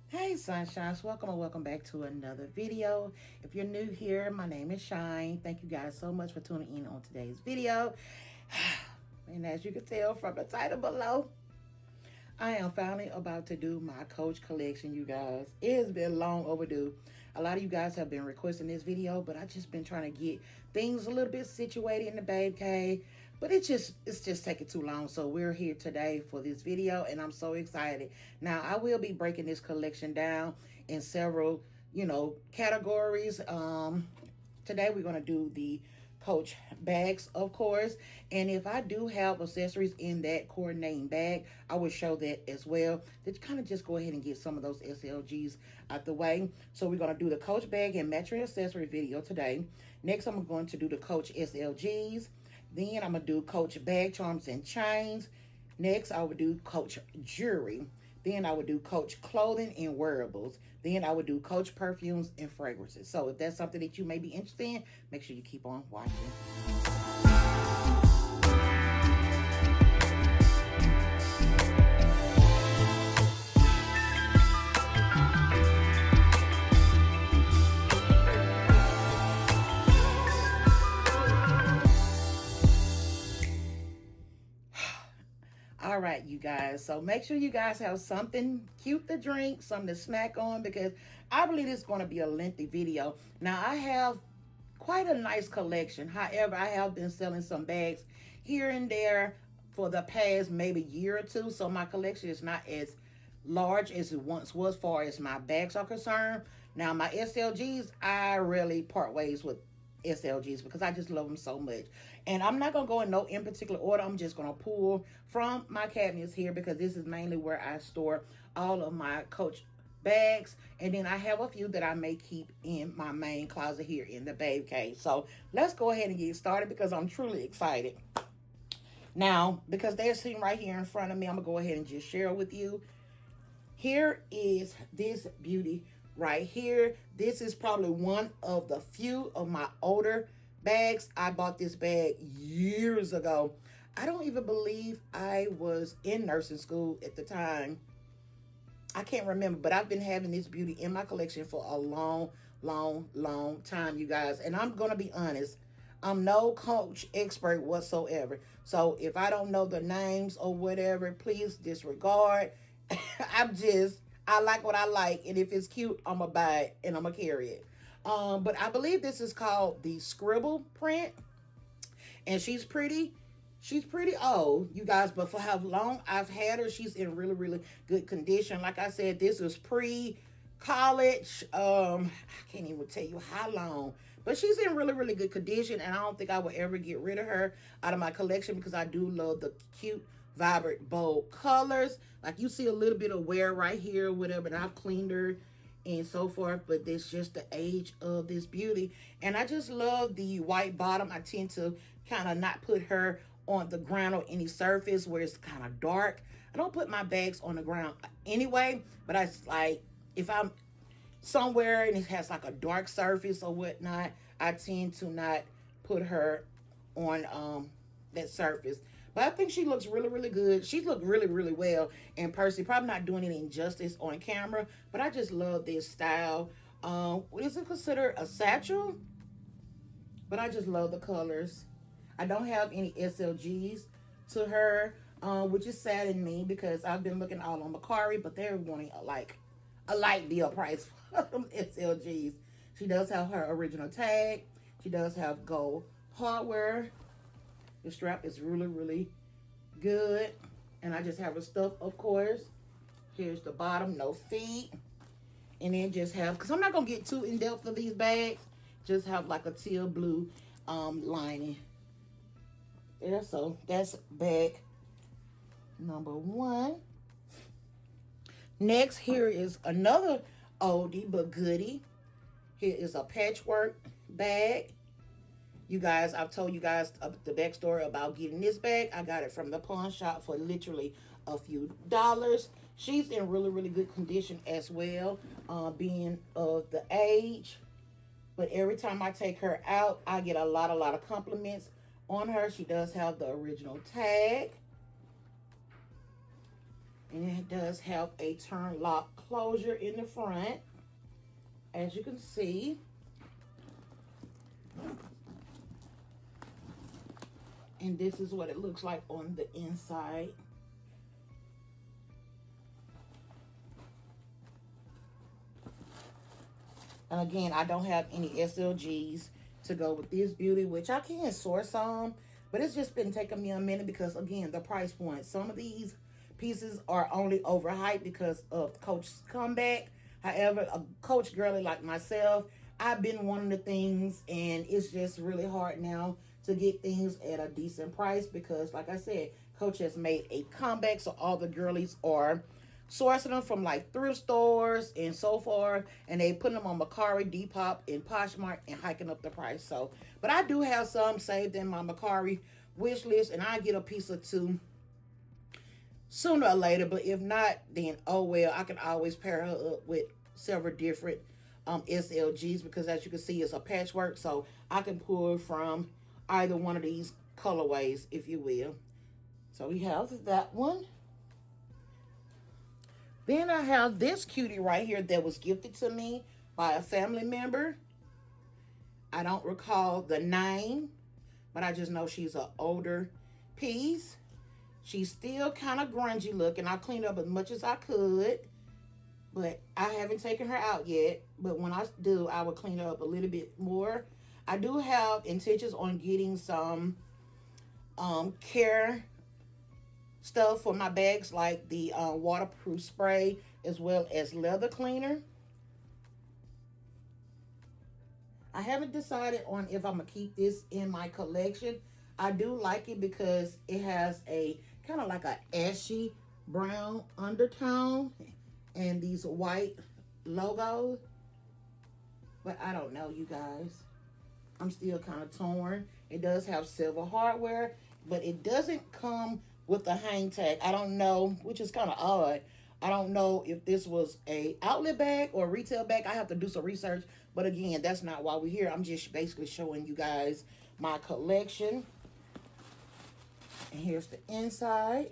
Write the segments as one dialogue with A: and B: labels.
A: Hey Sunshines, welcome and welcome back to another video. If you're new here, my name is Shyne. Thank you guys so much for tuning in on today's video. And as you can tell from the title below, I am finally about to do my Coach collection, you guys. It has been long overdue. A lot of you guys have been requesting this video, but I've just been trying to get things a little bit situated in the babe cave. But it's just taking too long. So we're here today for this video, and I'm so excited. Now, I will be breaking this collection down in several, categories. Today we're going to do the Coach bags, of course, and if I do have accessories in that coordinating bag, I will show that as well, to kind of just go ahead and get some of those SLGs out the way. So we're going to do the Coach bag and matching accessory video today. Next, I'm going to do the Coach SLGs. Then I'm going to do Coach bag charms and chains. Next, I will do Coach jewelry. Then I would do Coach clothing and wearables. Then I would do Coach perfumes and fragrances. So if that's something that you may be interested in, make sure you keep on watching. All right, you guys. So make sure you guys have something cute to drink, something to snack on, because I believe it's going to be a lengthy video. Now, I have quite a nice collection. However, I have been selling some bags here and there for the past maybe year or two. So my collection is not as large as it once was as far as my bags are concerned. Now, my SLGs, I really part ways with SLGs because I just love them so much. And I'm not going to go in no in particular order. I'm just going to pull from my cabinets here because this is mainly where I store all of my Coach bags. And then I have a few that I may keep in my main closet here in the babe cave. So let's go ahead and get started because I'm truly excited. Now, because they're sitting right here in front of me, I'm going to go ahead and just share with you. Here is this beauty right here. This is probably one of the few of my older bags. I bought this bag years ago. I don't even believe I was in nursing school at the time. I can't remember, but I've been having this beauty in my collection for a long time, you guys. And I'm going to be honest, I'm no Coach expert whatsoever. So if I don't know the names or whatever, please disregard. I like what I like, and if it's cute, I'm gonna buy it and I'm gonna carry it. But I believe this is called the Scribble print, and she's pretty. She's pretty old, you guys, but for how long I've had her, she's in really good condition. Like I said, this was pre-college. I can't even tell you how long, but she's in really good condition, and I don't think I will ever get rid of her out of my collection because I do love the cute, vibrant, bold colors. Like you see a little bit of wear right here, whatever, and I've cleaned her and so forth, but it's just the age of this beauty. And I just love the white bottom. I tend to kind of not put her on the ground or any surface where it's kind of dark. I don't put my bags on the ground anyway, but I like if I'm somewhere and it has like a dark surface or whatnot, I tend to not put her on that surface. But I think she looks really good. She looked really well in person. Probably not doing it injustice on camera, but I just love this style. Is it considered a satchel? But I just love the colors. I don't have any SLGs to her, which is sad in me because I've been looking all on Mercari, but they're wanting a light deal price for them SLGs. She does have her original tag. She does have gold hardware. The strap is really good. And I just have her stuff, of course. Here's the bottom, no feet. And then just have, because I'm not going to get too in-depth for these bags, just have like a teal blue lining. Yeah, so that's bag number one. Next, here is another oldie but goodie. Here is a patchwork bag. You guys, I've told you guys the backstory about getting this bag. I got it from the pawn shop for literally a few dollars. She's in really good condition as well, being of the age. But every time I take her out, I get a lot of compliments on her. She does have the original tag. And it does have a turn lock closure in the front, as you can see. And this is what it looks like on the inside. And again, I don't have any SLG's to go with this beauty, which I can source some, but it's just been taking me a minute because, again, the price point. Some of these pieces are only overhyped because of Coach's comeback. However, a Coach girly like myself, I've been wanting the things, and it's just really hard now to get things at a decent price because, like I said, Coach has made a comeback, so all the girlies are sourcing them from like thrift stores and so forth, and they putting them on Mercari, Depop, and Poshmark and hiking up the price. So, but I do have some saved in my Mercari wish list, and I get a piece or two sooner or later. But if not, then oh well, I can always pair her up with several different SLGs because, as you can see, it's a patchwork, so I can pull from either one of these colorways, if you will. So we have that one. Then I have this cutie right here that was gifted to me by a family member. I don't recall the name, but I just know she's an older piece. She's still kind of grungy looking. I cleaned up as much as I could, but I haven't taken her out yet. But when I do, I will clean her up a little bit more. I do have intentions on getting some care stuff for my bags, like the waterproof spray as well as leather cleaner. I haven't decided on if I'm gonna keep this in my collection. I do like it because it has a kind of like a ashy brown undertone and these white logos, but I don't know, you guys. I'm still kind of torn. It does have silver hardware, but it doesn't come with the hang tag. I don't know, which is kind of odd. I don't know if this was a outlet bag or a retail bag. I have to do some research. But again, that's not why we're here. I'm just basically showing you guys my collection. And here's the inside.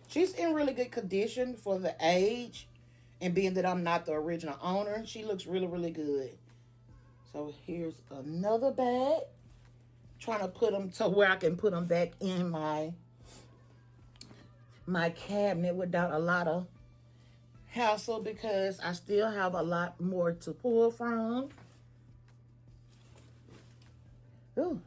A: She's in really good condition for the age. And being that I'm not the original owner, she looks really, really good. So here's another bag. Trying to put them to where I can put them back in my cabinet without a lot of hassle because I still have a lot more to pull from. Ooh.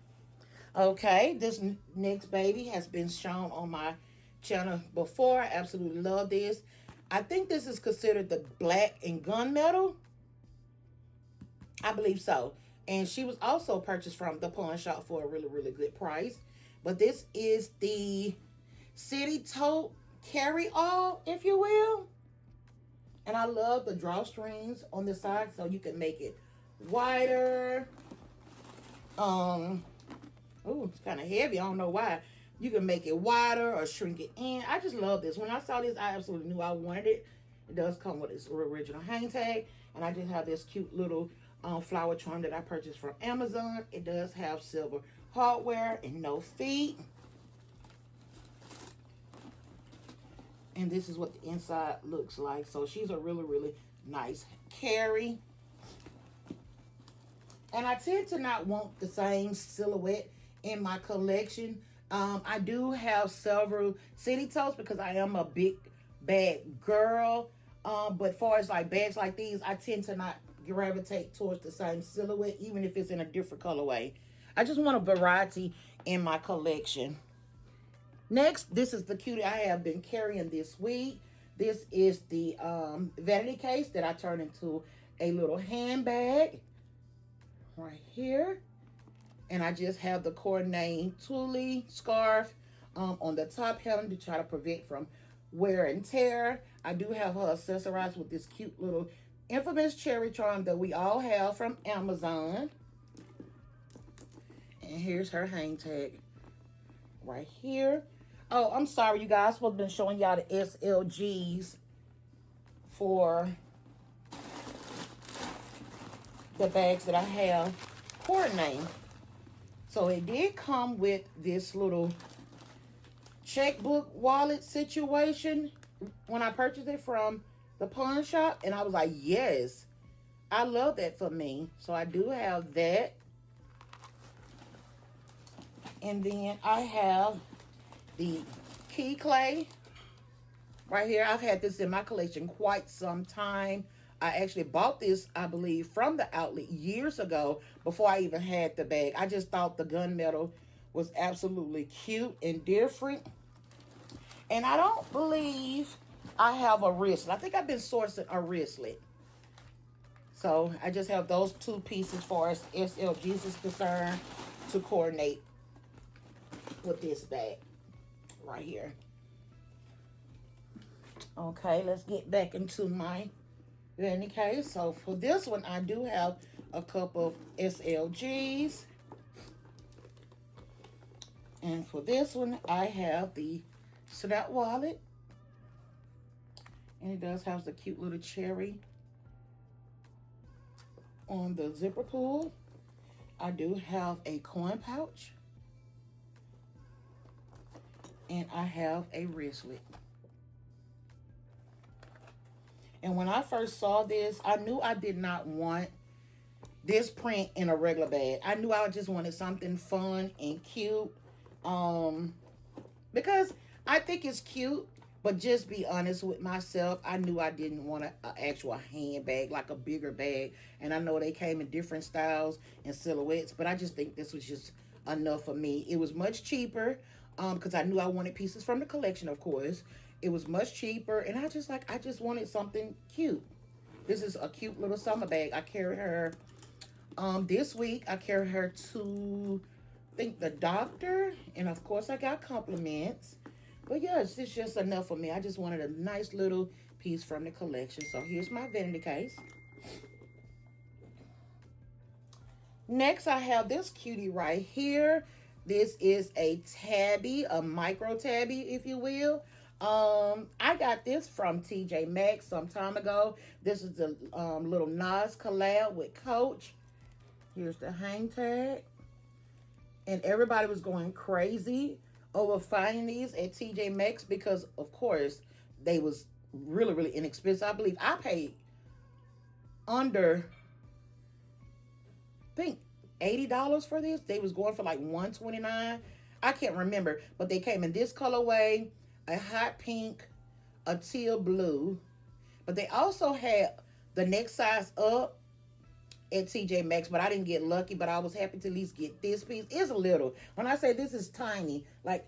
A: Okay, this next baby has been shown on my channel before. I absolutely love this. I think this is considered the black and gunmetal. I believe so. And she was also purchased from the pawn shop for a really, really good price. But this is the City Tote carry-all, if you will. And I love the drawstrings on the side, so you can make it wider. Oh, it's kind of heavy. I don't know why. You can make it wider or shrink it in. I just love this. When I saw this, I absolutely knew I wanted it. It does come with its original hang tag. And I just have this cute little flower charm that I purchased from Amazon. It does have silver hardware and no feet. And this is what the inside looks like. So she's a really, really nice carry. And I tend to not want the same silhouette in my collection. I do have several City Totes because I am a big bag girl. But far as like bags like these, I tend to not gravitate towards the same silhouette, even if it's in a different colorway. I just want a variety in my collection. Next, this is the cutie I have been carrying this week. This is the vanity case that I turned into a little handbag right here. And I just have the coordinating tulle scarf on the top hem to try to prevent from wear and tear. I do have her accessorized with this cute little infamous cherry charm that we all have from Amazon. And here's her hang tag right here. Oh, I'm sorry, you guys. I'm supposed to be showing y'all the SLG'S for the bags that I have coordinating. So it did come with this little checkbook wallet situation when I purchased it from the pawn shop. And I was like, yes, I love that for me. So I do have that. And then I have the key clay right here. I've had this in my collection quite some time. I actually bought this, I believe, from the outlet years ago before I even had the bag. I just thought the gunmetal was absolutely cute and different. And I don't believe I have a wristlet. I think I've been sourcing a wristlet. So I just have those two pieces for as SLG's is concerned to coordinate with this bag right here. Okay, let's get back into my vanity case. So for this one, I do have a couple of SLG's. And for this one, I have the Snap wallet. And it does have the cute little cherry on the zipper pull. I do have a coin pouch. And I have a wristlet. And when I first saw this, I knew I did not want this print in a regular bag. I knew I just wanted something fun and cute. Because I think it's cute, but just be honest with myself, I knew I didn't want an actual handbag, like a bigger bag. And I know they came in different styles and silhouettes, but I just think this was just enough for me. It was much cheaper, because I knew I wanted pieces from the collection, of course. It was much cheaper, and I just wanted something cute. This is a cute little summer bag. I carried her this week. I carried her to, I think, the doctor, and of course I got compliments. But yes, it's just enough for me. I just wanted a nice little piece from the collection. So here's my vanity case. Next, I have this cutie right here. This is a tabby, a micro tabby, if you will. I got this from TJ Maxx some time ago. This is the little Nas collab with Coach. Here's the hang tag. And everybody was going crazy over finding these at TJ Maxx because, of course, they was really, really inexpensive. I believe I paid under, I think, $80 for this. They was going for like $129. I can't remember, but they came in this colorway, a hot pink, a teal blue, but they also had the next size up at TJ Maxx, but I didn't get lucky, but I was happy to at least get this piece. It's a little. When I say this is tiny, like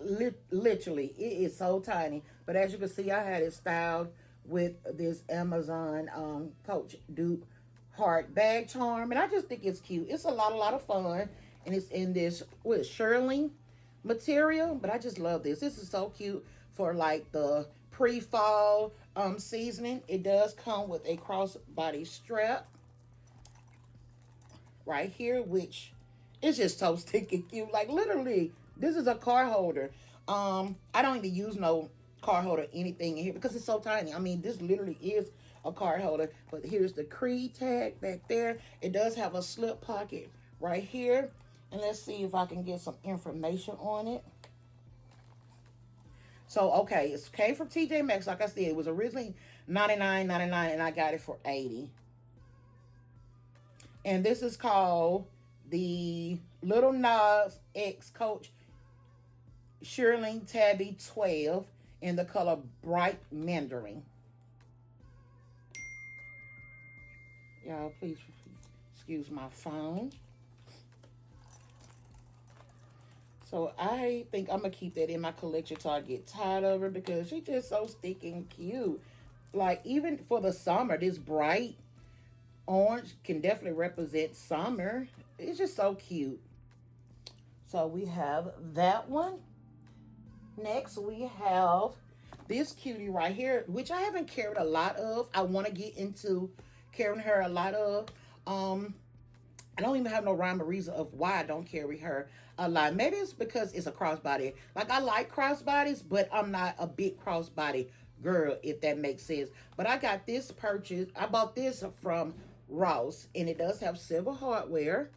A: literally, it is so tiny. But as you can see, I had it styled with this Amazon Coach dupe heart bag charm, and I just think it's cute. It's a lot of fun, and it's in this with shearling material, but I just love this. This is so cute for like the pre-fall seasoning. It does come with a crossbody strap right here, which is just so stinking cute. Like literally, this is a card holder. I don't even use no card holder anything in here because it's so tiny. I mean, this literally is a card holder. But here's the Creed tag back there. It does have a slip pocket right here. And let's see if I can get some information on it. So, okay, it came from TJ Maxx. Like I said, it was originally $99.99 and I got it for $80. And this is called the Little Nas X Coach Shearling Tabby 12 in the color Bright Mandarin. Y'all, please excuse my phone. So I think I'm going to keep that in my collection till I get tired of her because she's just so stinking cute. Like, even for the summer, this bright orange can definitely represent summer. It's just so cute. So we have that one. Next, we have this cutie right here, which I haven't carried a lot of. I want to get into carrying her a lot of. I don't even have no rhyme or reason of why I don't carry her a lot. Maybe it's because it's a crossbody. Like, I like crossbodies, but I'm not a big crossbody girl, if that makes sense. But I got this purchase. I bought this from Ross, and it does have silver hardware.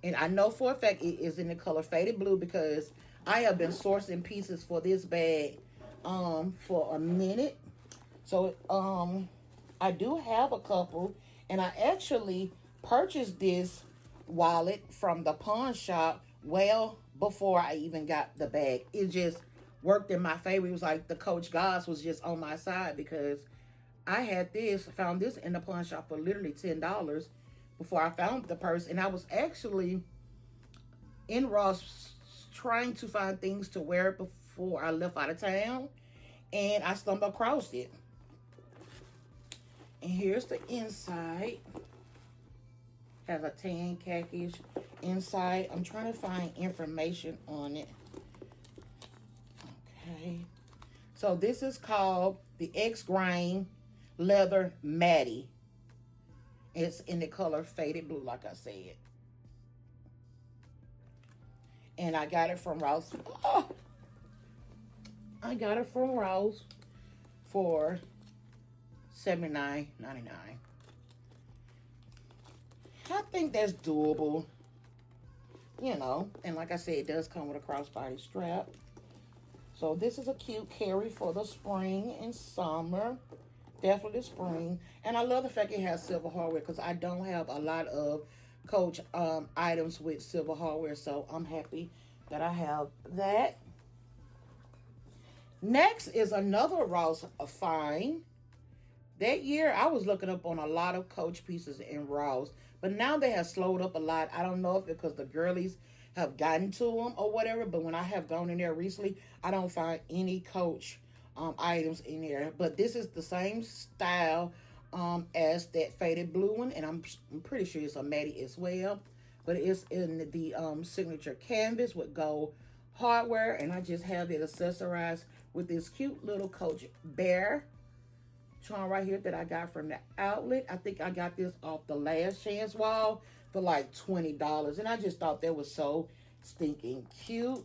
A: And I know for a fact it is in the color Faded Blue because I have been sourcing pieces for this bag for a minute. So I do have a couple, and I actually purchased this wallet from the pawn shop well before I even got the bag. It just worked in my favor. It was like the Coach Goss was just on my side because I had this, found this in the pawn shop for literally $10 before I found the purse. And I was actually in Ross trying to find things to wear before I left out of town. And I stumbled across it. And here's the inside. Has a tan khaki inside. I'm trying to find information on it. Okay. So this is called the X Grain Leather Matty. It's in the color faded blue, like I said. And I got it from Ross. Oh! I got it from Ross for $79.99. I think that's doable. You know, and like I said, it does come with a crossbody strap. So this is a cute carry for the spring and summer. Definitely spring. And I love the fact it has silver hardware because I don't have a lot of Coach items with silver hardware. So I'm happy that I have that. Next is another Ross find. That year, I was looking up on a lot of Coach pieces in Ross. But now they have slowed up a lot. I don't know if it's because the girlies have gotten to them or whatever. But when I have gone in there recently, I don't find any Coach items in there. But this is the same style as that faded blue one. And I'm pretty sure it's a matty as well. But it's in the signature canvas with gold hardware. And I just have it accessorized with this cute little Coach bear charm right here that I got from the outlet. I think I got this off the Last Chance wall for like $20. And I just thought that was so stinking cute.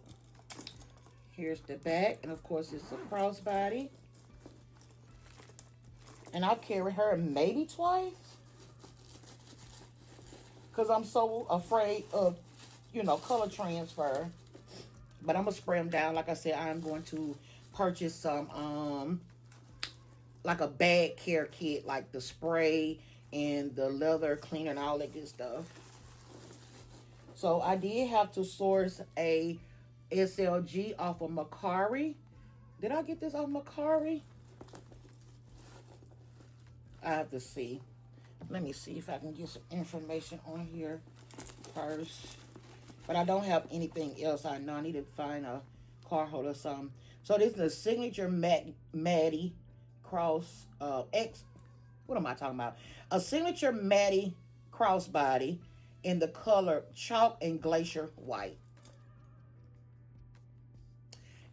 A: Here's the back. And of course, it's a crossbody. And I'll carry her maybe twice. Because I'm so afraid of, you know, color transfer. But I'm going to spray them down. Like I said, I'm going to purchase some, like a bag care kit, like the spray and the leather cleaner and all that good stuff. So I did have to source a SLG off of Mercari. Did I get this off Mercari? I have to see. Let me see if I can get some information on here first. But I don't have anything else. I know I need to find a card holder or something. So this is the signature Matty cross X. What am I talking about? A signature Matty crossbody in the color chalk and glacier white.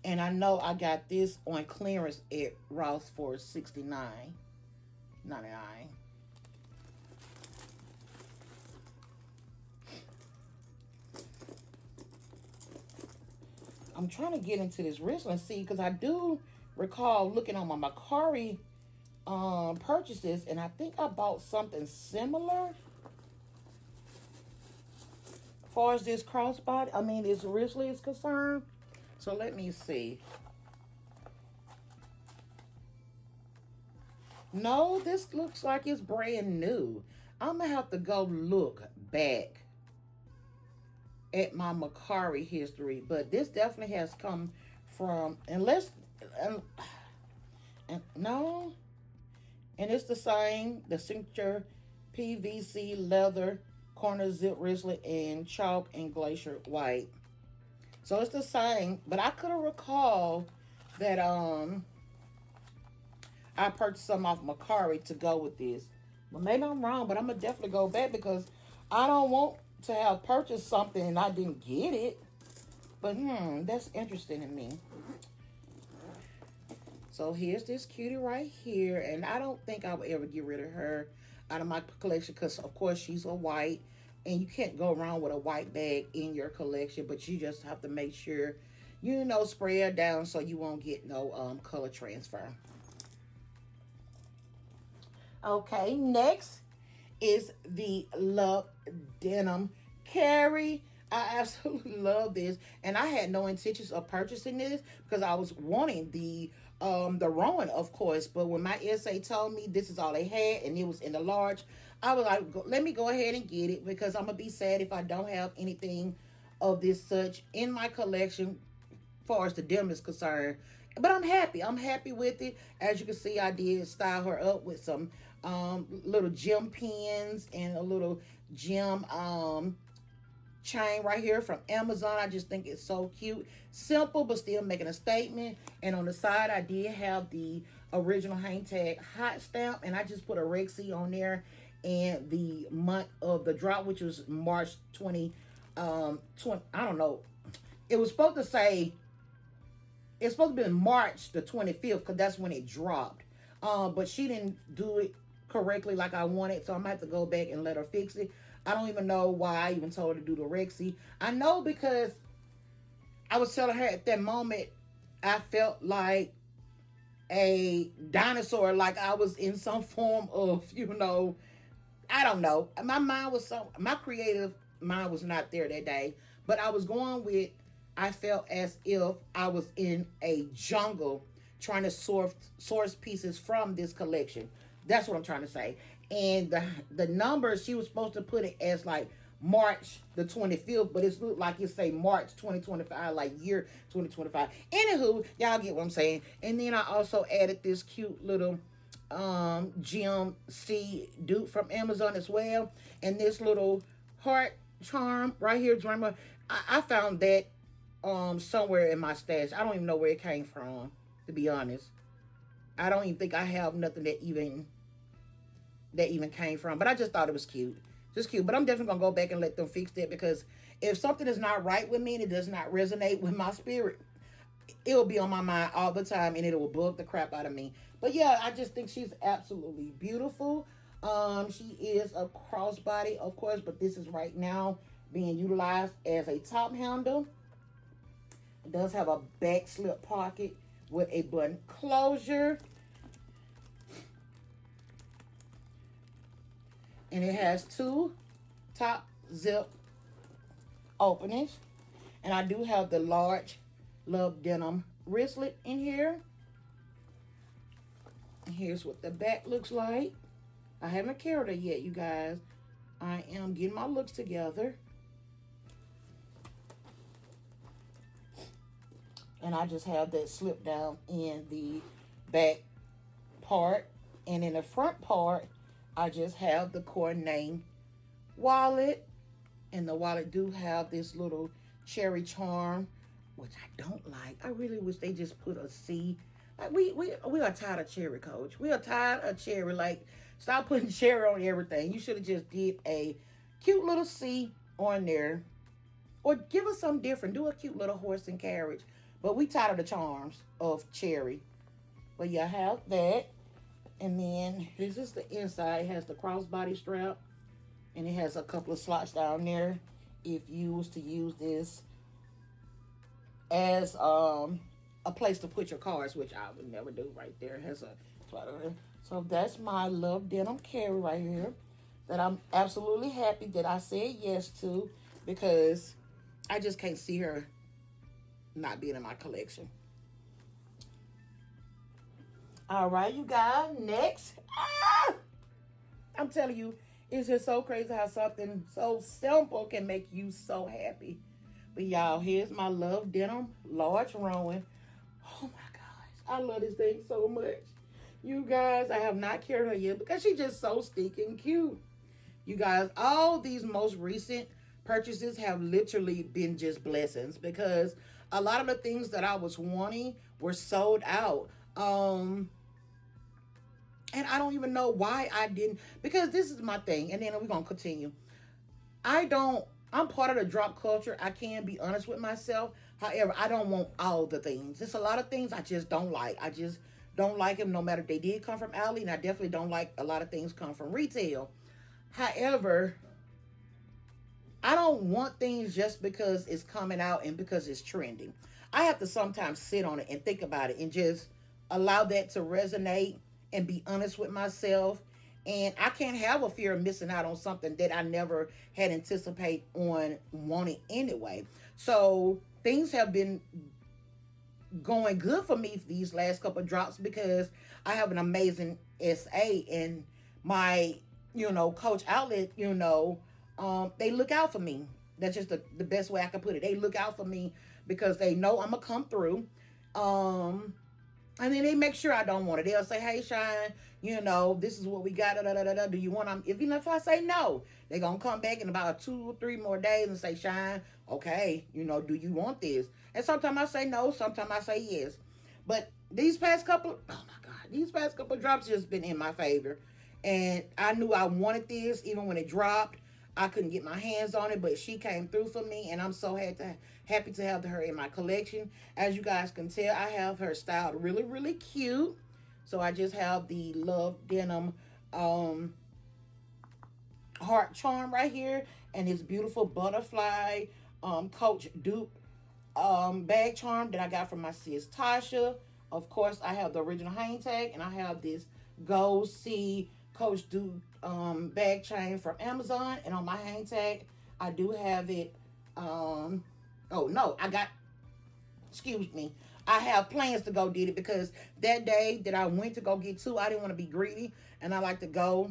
A: And I know I got this on clearance at Ross for $69.99. I'm trying to get into this wristlet, see, because I do recall looking on my Mercari purchases, and I think I bought something similar as far as this crossbody. I mean, this wristlet is concerned. So let me see. No, this looks like it's brand new. I'm gonna have to go look back at my Mercari history, but this definitely has come from, unless, no, and it's the same, the signature PVC leather corner zip wristlet in chalk and glacier white. So it's the same, but I could have recalled that I purchased some off Mercari to go with this. But maybe I'm wrong, but I'm gonna definitely go back because I don't want to have purchased something and I didn't get it. But that's interesting to me. So here's this cutie right here, and I don't think I would ever get rid of her out of my collection because of course she's a white, and you can't go around with a white bag in your collection, but you just have to make sure, you know, spray her down so you won't get no color transfer. Okay, next is the Love Denim Carry. I absolutely love this, and I had no intentions of purchasing this because I was wanting the Rowan, of course. But when my SA told me this is all they had and it was in the large, I was like, let me go ahead and get it because I'm gonna be sad if I don't have anything of this such in my collection, far as the denim is concerned. But I'm happy. I'm happy with it. As you can see, I did style her up with some little gem pins and a little gem chain right here from Amazon. I just think it's so cute. Simple, but still making a statement. And on the side, I did have the original hang tag hot stamp. And I just put a Rexy on there. And the month of the drop, which was March 20, I don't know. It was supposed to say, it's supposed to be March the 25th because that's when it dropped. But she didn't do it correctly like I wanted. So I'm going to have to go back and let her fix it. I don't even know why I even told her to do the Rexy. I know because I was telling her at that moment, I felt like a dinosaur, like I was in some form of, I don't know. My creative mind was not there that day. But I was going with, I felt as if I was in a jungle trying to source pieces from this collection. That's what I'm trying to say. And the numbers, she was supposed to put it as like March the 25th, but it looked like it say March 2025, like year 2025. Anywho, y'all get what I'm saying. And then I also added this cute little gem C dupe from Amazon as well. And this little heart charm right here, Dreamer. I found that somewhere in my stash. I don't even know where it came from, to be honest. I don't even think I have nothing that even came from. But I just thought it was cute. Just cute. But I'm definitely going to go back and let them fix that because if something is not right with me and it does not resonate with my spirit, it'll be on my mind all the time and it will bug the crap out of me. But yeah, I just think she's absolutely beautiful. She is a crossbody, of course, but this is right now being utilized as a top handle. It does have a back slip pocket with a button closure. And it has two top zip openings. And I do have the large Love Denim wristlet in here. And here's what the back looks like. I haven't carried it yet, you guys. I am getting my looks together. And I just have that slip down in the back part. And in the front part, I just have the coordinating wallet. And the wallet do have this little cherry charm, which I don't like. I really wish they just put a C. Like we are tired of cherry, coach. We are tired of cherry. Like, stop putting cherry on everything. You should have just did a cute little C on there. Or give us something different. Do a cute little horse and carriage. But we tired of the charms of cherry. But you have that. And then this is the inside. It has the crossbody strap. And it has a couple of slots down there. If you was to use this as a place to put your cards, which I would never do right there. It has a slot over there. So that's my Love Denim carry right here. That I'm absolutely happy that I said yes to. Because I just can't see her not being in my collection. All right, you guys, next. I'm telling you, it's just so crazy how something so simple can make you so happy. But y'all, here's my Love Denim large Rowan. Oh my gosh, I love this thing so much. You guys, I have not carried her yet because she's just so stinking cute. You guys, all these most recent purchases have literally been just blessings because a lot of the things that I was wanting were sold out. And I don't even know why I didn't, because this is my thing. And then we're going to continue. I'm part of the drop culture. I can be honest with myself. However, I don't want all the things. There's a lot of things I just don't like. I just don't like them no matter if they did come from Alley. And I definitely don't like a lot of things come from retail. However, I don't want things just because it's coming out and because it's trending. I have to sometimes sit on it and think about it and just allow that to resonate and be honest with myself And I can't have a fear of missing out on something that I never had anticipated on wanting anyway. So things have been going good for me these last couple of drops because I have an amazing SA and my, coach outlet, they look out for me. That's just the best way I can put it. They look out for me because they know I'm gonna come through. And then they make sure I don't want it. They'll say, "Hey, Shyne, this is what we got. Da, da, da, da. Do you want them?" Even if I say no, they're going to come back in about 2 or 3 more days and say, "Shyne, okay, do you want this?" And sometimes I say no. Sometimes I say yes. But these past couple drops just been in my favor. And I knew I wanted this even when it dropped. I couldn't get my hands on it, but she came through for me, and I'm so happy to have her in my collection. As you guys can tell, I have her styled really, really cute. So I just have the Love Denim heart charm right here, and this beautiful butterfly Coach dupe bag charm that I got from my sis Tasha. Of course, I have the original hang tag, and I have this Go See Coach dupe bag chain from Amazon. And on my hang tag, I do have it. Excuse me. I have plans to go get it because that day that I went to go get 2, I didn't want to be greedy, and I like to go,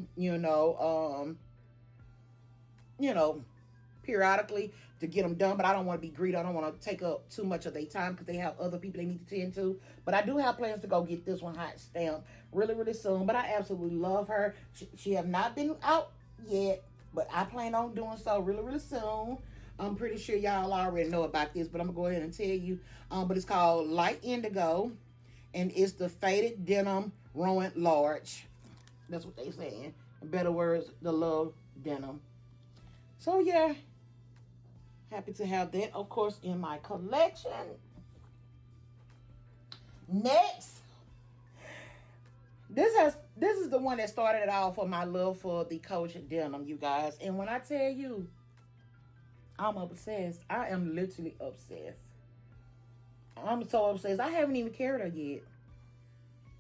A: periodically to get them done, but I don't want to be greedy. I don't want to take up too much of their time because they have other people they need to tend to. But I do have plans to go get this one hot stamped really, really soon. But I absolutely love her. She have not been out yet, but I plan on doing so really, really soon. I'm pretty sure y'all already know about this, but I'm going to go ahead and tell you. But it's called Light Indigo, and it's the Faded Denim Rowan Large. That's what they saying. In better words, the Love Denim. So, yeah. Happy to have that, of course, in my collection. Next. This is the one that started it all for my love for the Coach denim, you guys. And when I tell you, I'm obsessed. I am literally obsessed. I'm so obsessed. I haven't even carried her yet.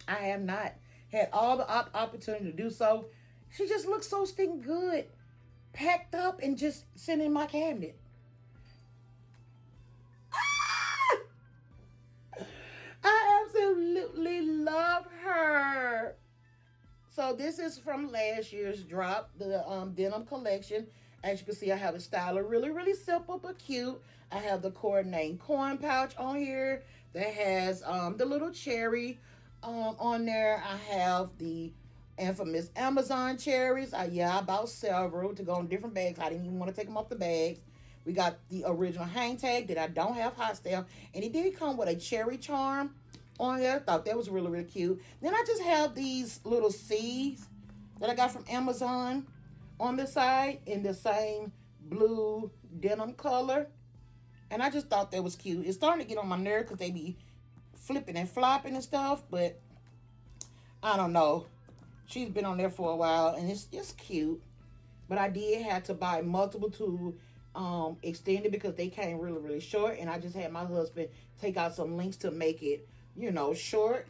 A: I have not had all the opportunity to do so. She just looks so stinking good, packed up and just sitting in my cabinet. I absolutely love her. So this is from last year's drop, the denim collection. As you can see, I have a style really, really simple but cute. I have the coordinating coin pouch on here that has the little cherry on there. I have the infamous Amazon cherries. I bought several to go in different bags. I didn't even want to take them off the bags. We got the original hang tag that I don't have hot stamp. And it did come with a cherry charm on there. I thought that was really, really cute. Then I just have these little C's that I got from Amazon on the side in the same blue denim color. And I just thought that was cute. It's starting to get on my nerve because they be flipping and flopping and stuff. But I don't know. She's been on there for a while and it's just cute. But I did have to buy multiple to extend it because they came really, really short. And I just had my husband take out some links to make it, short.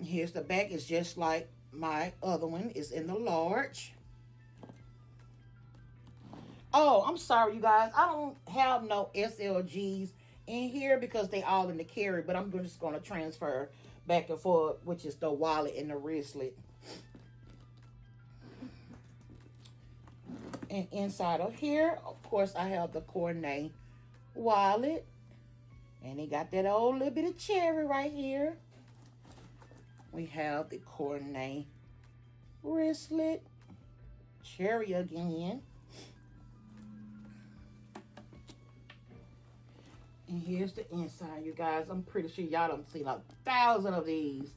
A: Here's the back. It's just like my other one. It's in the large. Oh, I'm sorry, you guys. I don't have no SLG'S in here because they all in the carry, but I'm just going to transfer back and forth, which is the wallet and the wristlet. And inside of here, of course, I have the coordinate wallet. And they got that old little bit of cherry right here. We have the coordinate wristlet. Cherry again. And here's the inside, you guys. I'm pretty sure y'all done seen 1,000 of these.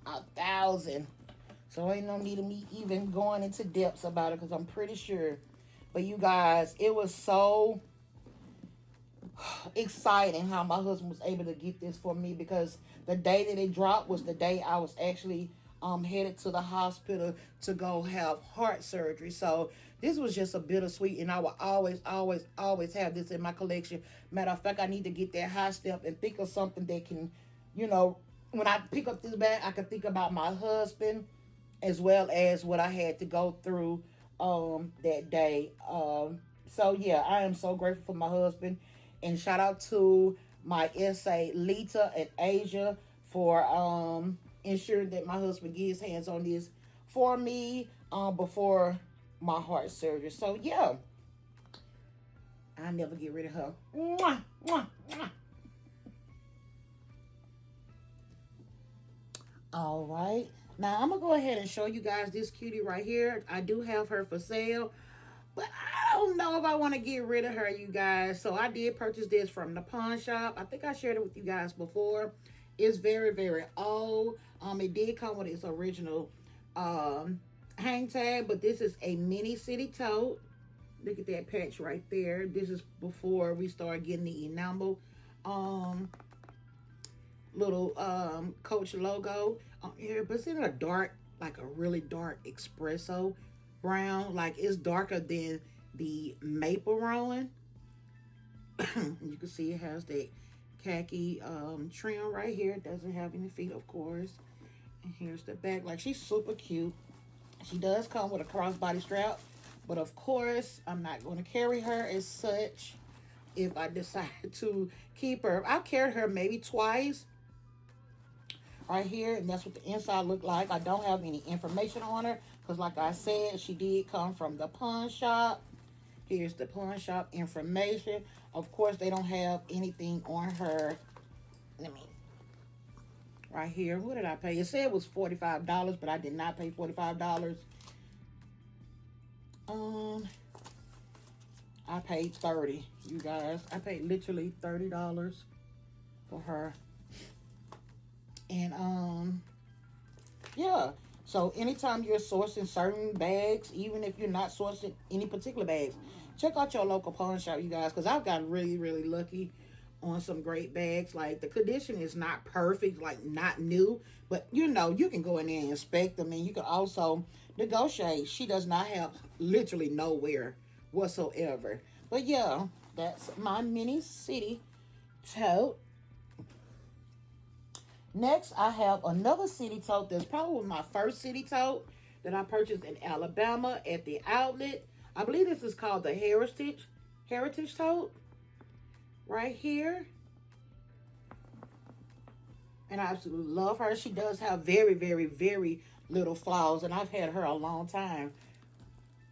A: 1,000. So ain't no need of me even going into depths about it because I'm pretty sure. But you guys, it was so exciting how my husband was able to get this for me because the day that it dropped was the day I was actually headed to the hospital to go have heart surgery. So this was just a bittersweet, and I will always have this in my collection. Matter of fact, I need to get that high step and think of something that can, when I pick up this bag, I can think about my husband as well as what I had to go through that day. So yeah, I am so grateful for my husband, and shout out to my SA Lita and Asia for ensuring that my husband gets hands on this for me before my heart surgery. So yeah, I never get rid of her. Mwah, mwah, mwah. All right. Now I'm gonna go ahead and show you guys this cutie right here. I do have her for sale, but I don't know if I want to get rid of her, you guys. So I did purchase this from the pawn shop. I think I shared it with you guys before. It's very, very old. It did come with its original hang tag, but this is a mini city tote. Look at that patch right there. This is before we start getting the enamel little Coach logo on here, but it's in a dark, like a really dark espresso brown. Like it's darker than the maple rowan. You can see it has that khaki trim right here. It doesn't have any feet, of course. And here's the back. Like, she's super cute. She does come with a crossbody strap, but of course I'm not going to carry her as such if I decide to keep her. I've carried her maybe twice right here, and that's what the inside looked like. I don't have any information on her because, like I said, she did come from the pawn shop. Here's the pawn shop information. Of course, they don't have anything on her. Let me, right here, what did I pay? It said it was $45, but I did not pay $45. I paid $30, you guys. I paid literally $30 for her. And yeah. So anytime you're sourcing certain bags, even if you're not sourcing any particular bags, check out your local pawn shop, you guys, because I've gotten really, really lucky on some great bags. Like, the condition is not perfect, like not new, but you know, you can go in there and inspect them, and you can also negotiate. She does not have literally nowhere whatsoever. But yeah, that's my mini city tote. Next, I have another city tote that's probably my first city tote that I purchased in Alabama at the outlet. I believe this is called the Heritage tote right here. And I absolutely love her. She does have very, very, very little flaws, and I've had her a long time.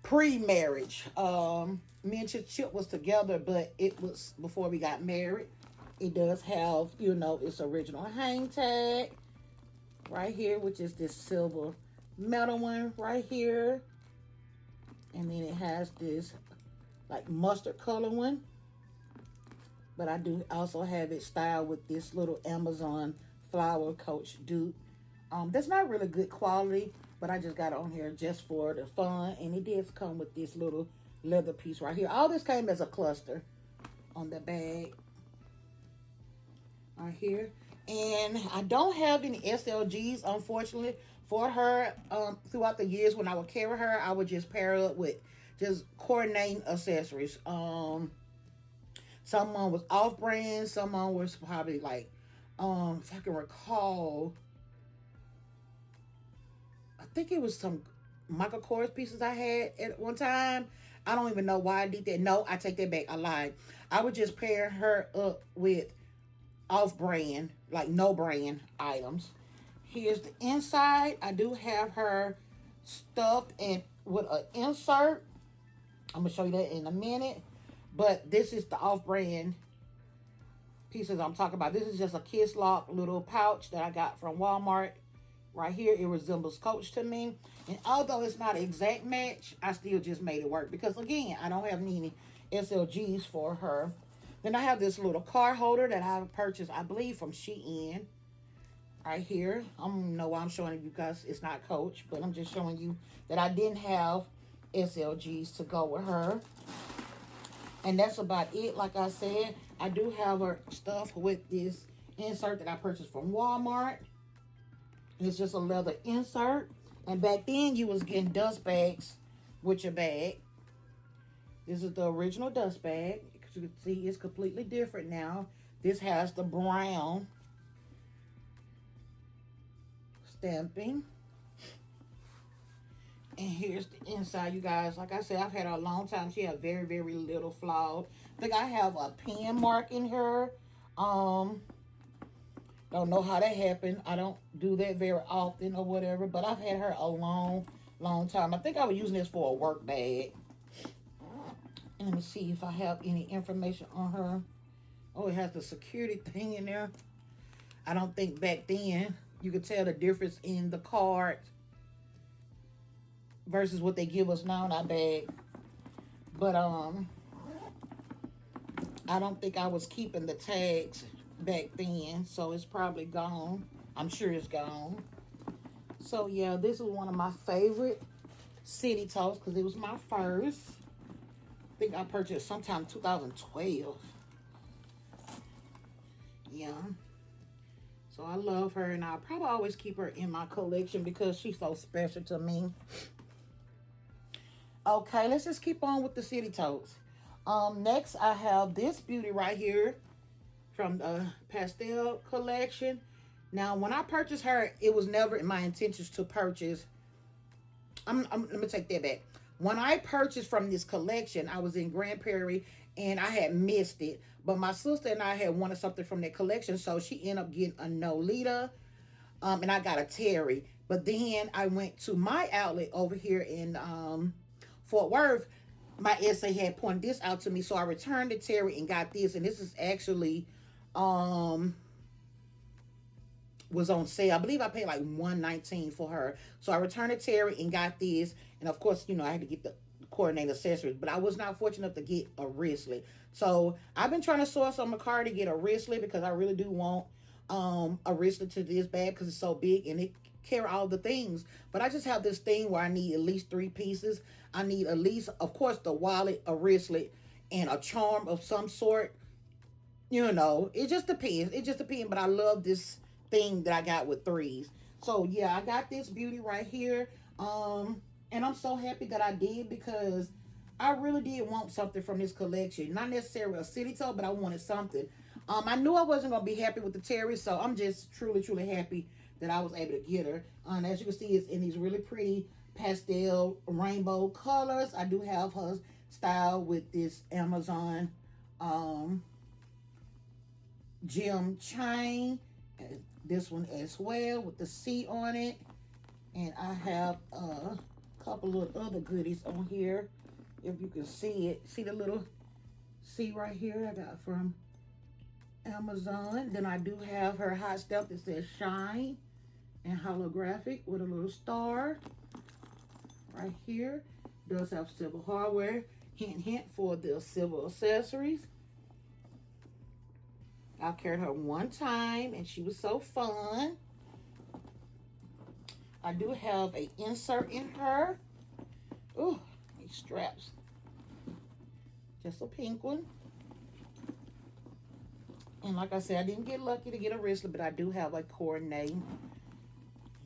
A: Pre-marriage. Me and Chip was together, but it was before we got married. It does have, you know, its original hang tag right here, which is this silver metal one right here. And then it has this like mustard color one. But I do also have it styled with this little Amazon flower Coach dupe. That's not really good quality, but I just got it on here just for the fun. And it did come with this little leather piece right here. All this came as a cluster on the bag right here. And I don't have any SLG'S, unfortunately, for her. Throughout the years when I would carry her, I would just pair up with just coordinating accessories. Someone was off-brand, someone was probably like, if I can recall, I think it was some Michael Kors pieces I had at one time. I don't even know why I did that. No, I take that back. I lied. I would just pair her up with off-brand, like no-brand items. Here's the inside. I do have her stuffed and with an insert. I'm going to show you that in a minute. But this is the off-brand pieces I'm talking about. This is just a kiss lock little pouch that I got from Walmart. Right here, it resembles Coach to me. And although it's not an exact match, I still just made it work. Because, again, I don't have any SLGs for her. Then I have this little card holder that I purchased, I believe, from Shein. Right here. I don't know why I'm showing you because it's not Coach. But I'm just showing you that I didn't have SLGs to go with her. And that's about it. Like I said, I do have her stuff with this insert that I purchased from Walmart. It's just a leather insert. And back then, you was getting dust bags with your bag. This is the original dust bag. As you can see, it's completely different now. This has the brown stamping. here's the inside, you guys. Like I said, I've had her a long time. She has very, very little flaws. I think I have a pen mark in her. Don't know how that happened. I don't do that very often or whatever, but I've had her a long, long time. I think I was using this for a work bag. And let me see if I have any information on her. Oh, it has the security thing in there. I don't think back then you could tell the difference in the card versus what they give us now in our bag. But I don't think I was keeping the tags back then, so it's probably gone. I'm sure it's gone. So yeah, this is one of my favorite city totes because it was my first. I think I purchased sometime 2012. Yeah. So I love her, and I'll probably always keep her in my collection because she's so special to me. Okay, let's just keep on with the city totes. Next I have this beauty right here from the pastel collection. Now, when I purchased her, it was never in my intentions to purchase. Let me take that back. When I purchased from this collection, I was in Grand Prairie and I had missed it. But my sister and I had wanted something from that collection, so she ended up getting a Nolita, and I got a Terry. But then I went to my outlet over here in Fort Worth. My SA had pointed this out to me, so I returned the Terry and got this. And this is actually was on sale. I believe I paid like $119 for her. So I returned the Terry and got this. And of course, you know, I had to get the coordinated accessories, but I was not fortunate enough to get a wristlet. So I've been trying to source on Mercari to get a wristlet because I really do want a wristlet to this bag because it's so big and it carry all the things. But I just have this thing where I need at least 3 pieces. I need at least, of course, the wallet, a wristlet, and a charm of some sort. You know, it just depends. It just depends. But I love this thing that I got with 3s. So yeah, I got this beauty right here. And I'm so happy that I did because I really did want something from this collection. Not necessarily a city tote, but I wanted something. I knew I wasn't going to be happy with the Terry, so I'm just truly, truly happy that I was able to get her. As you can see, it's in these really pretty pastel rainbow colors. I do have her style with this Amazon gem chain. This one as well with the C on it. And I have a couple of other goodies on here. If you can see it. See the little C right here I got from Amazon. Then I do have her hot stuff that says Shyne and holographic with a little star right here. Does have silver hardware. Hint, hint for the silver accessories. I carried her one time and she was so fun. I do have a insert in her. Ooh, these straps. Just a pink one. And like I said, I didn't get lucky to get a wristlet, but I do have a coordinating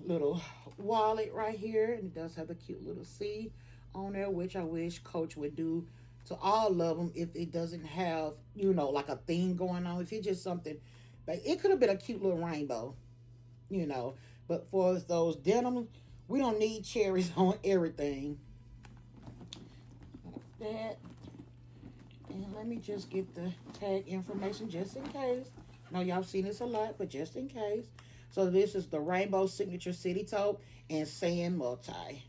A: little wallet right here. And it does have a cute little C on there, which I wish Coach would do to all of them if it doesn't have, you know, like a theme going on. If it's just something, like it could have been a cute little rainbow, you know. But for those denim, we don't need cherries on everything. Like that. And let me just get the tag information just in case. I know y'all seen this a lot, but just in case. So this is the Rainbow Signature City Tote and Sand Multi.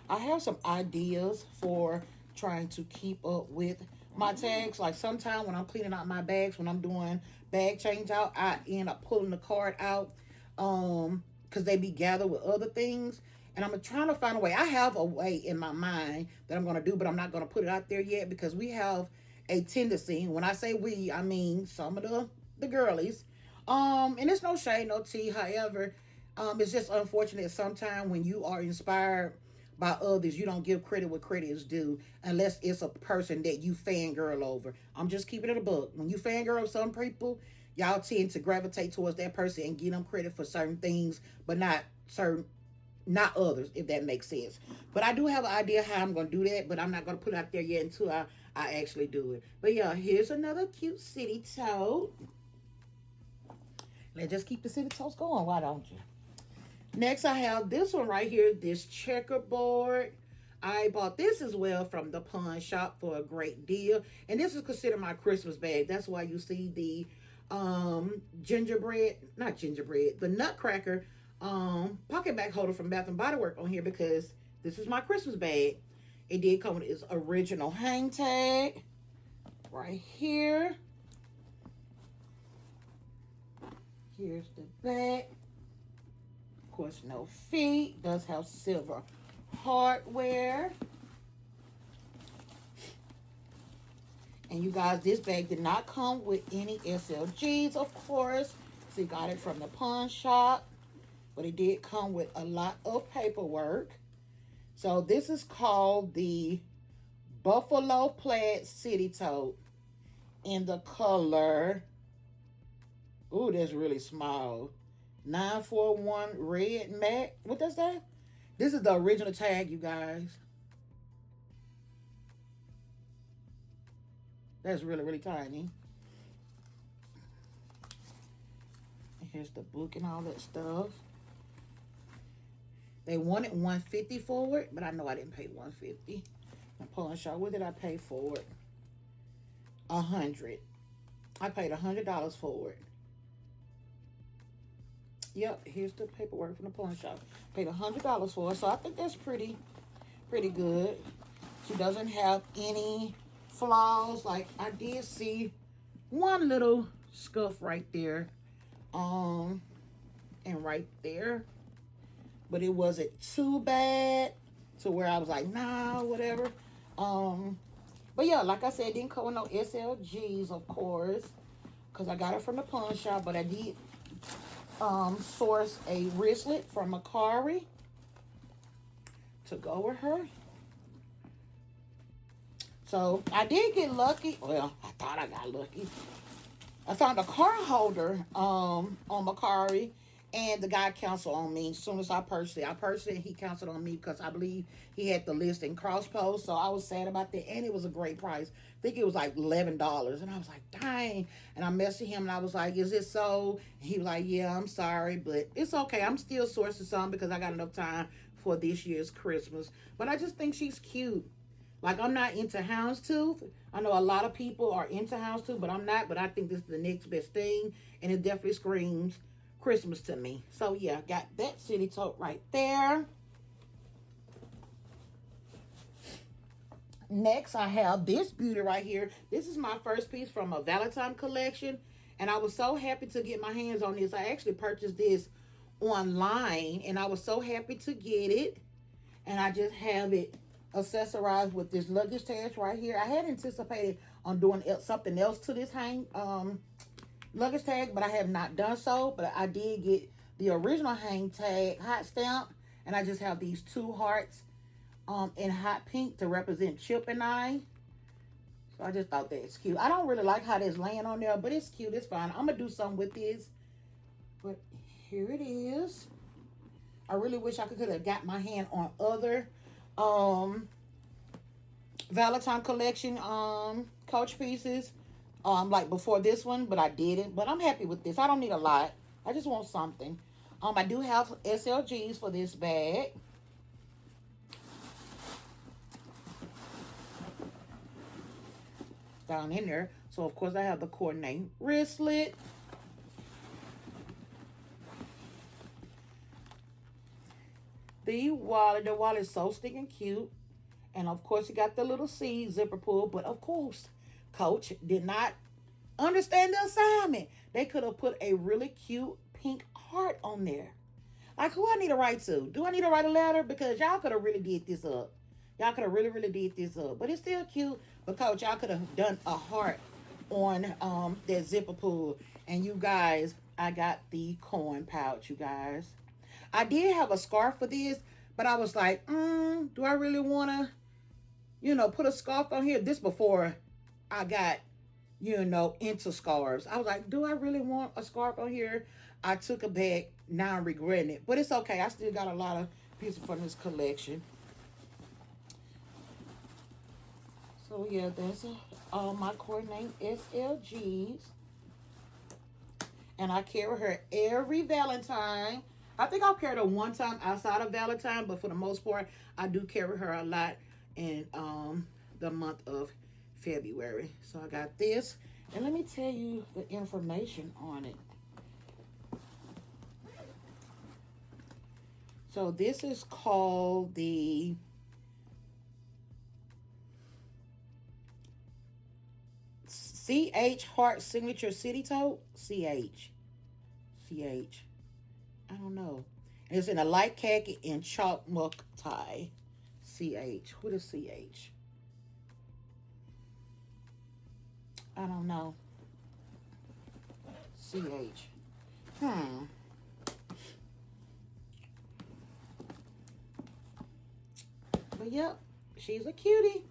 A: I have some ideas for trying to keep up with my tags. Like sometimes when I'm cleaning out my bags, when I'm doing bag change out, I end up pulling the card out because they be gathered with other things. And I'm trying to find a way. I have a way in my mind that I'm going to do, but I'm not going to put it out there yet because we have a tendency. When I say we, I mean some of the girlies. And it's no shade, no tea. However, it's just unfortunate sometimes when you are inspired by others, you don't give credit what credit is due unless it's a person that you fangirl over. I'm just keeping it a book. When you fangirl some people, y'all tend to gravitate towards that person and give them credit for certain things, but not others, if that makes sense. But I do have an idea how I'm going to do that, but I'm not going to put it out there yet until I actually do it. But yeah, here's another cute city tote. Let's just keep the city totes going, why don't you? Next, I have this one right here, this checkerboard. I bought this as well from the pawn shop for a great deal. And this is considered my Christmas bag. That's why you see the gingerbread, not gingerbread, the nutcracker pocket bag holder from Bath and Body Works on here, because this is my Christmas bag. It did come with its original hang tag right here. Here's the back. Of course, no feet. Does have silver hardware. And you guys, this bag did not come with any SLG'S, of course. So you got it from the pawn shop. But it did come with a lot of paperwork. So this is called the Buffalo Plaid City Tote in the color. Ooh, that's really small. 941 red matte. What does that? This is the original tag, you guys. That's really, really tiny. Here's the book and all that stuff. They wanted $150 for it, but I know I didn't pay $150. I'm pulling short. What did I pay for it? $100. I paid $100 for it. Yep, here's the paperwork from the pawn shop. Paid $100 for it, so I think that's pretty good. She doesn't have any flaws. Like, I did see one little scuff right there, and right there, but it wasn't too bad to where I was like, nah, whatever. But yeah, like I said, didn't come with no SLG'S, of course, because I got it from the pawn shop, but I did source a wristlet from Mercari to go with her. So I did get lucky. Well, I thought I got lucky. I found a card holder on Mercari, and the guy canceled on me as soon as I purchased it. He canceled on me because I believe he had the list in cross post. So I was sad about that, and it was a great price. I think it was like $11, and I was like, dang. And I messaged him, and I was like, is it so? And he was like, yeah, I'm sorry, but it's okay. I'm still sourcing some because I got enough time for this year's Christmas. But I just think she's cute. Like, I'm not into houndstooth. I know a lot of people are into houndstooth, but I'm not. But I think this is the next best thing, and it definitely screams Christmas to me. So yeah, got that city tote right there. Next, I have this beauty right here. This is my first piece from a Valentine collection, and I was so happy to get my hands on this. I actually purchased this online, and I was so happy to get it. And I just have it accessorized with this luggage tag right here. I had anticipated on doing something else to this luggage tag, but I have not done so. But I did get the original hang tag hot stamp, and I just have these two hearts in hot pink to represent Chip and I. So I just thought that's cute. I don't really like how that's laying on there, but it's cute. It's fine. I'm gonna do something with this, but here it is. I really wish I could have got my hand on other Valentine collection Coach pieces like before this one, but I didn't. But I'm happy with this. I don't need a lot. I just want something. I do have SLG'S for this bag. Down in there. So of course I have the coordinate wristlet. The wallet is so stinking cute. And of course, you got the little C zipper pull. But of course, Coach did not understand the assignment. They could have put a really cute pink heart on there. Like, who I need to write to? Do I need to write a letter? Because y'all could have really did this up. Y'all could have really did this up. But it's still cute. But Coach, y'all could have done a heart on that zipper pull. And you guys, I got the coin pouch, you guys. I did have a scarf for this, but I was like, do I really want to, put a scarf on here? This before I got, into scarves. I was like, do I really want a scarf on here? I took it back. Now I'm regretting it. But it's okay. I still got a lot of pieces from this collection. So, yeah, that's all my coordinate SLG'S. And I carry her every Valentine. I think I'll carry her one time outside of Valentine, but for the most part, I do carry her a lot in the month of February. So I got this, and let me tell you the information on it. So this is called the CH Heart Signature City Tote. CH. I don't know. And it's in a light khaki and chalk muck tie. CH. What is CH? I don't know. CH. But yep, she's a cutie.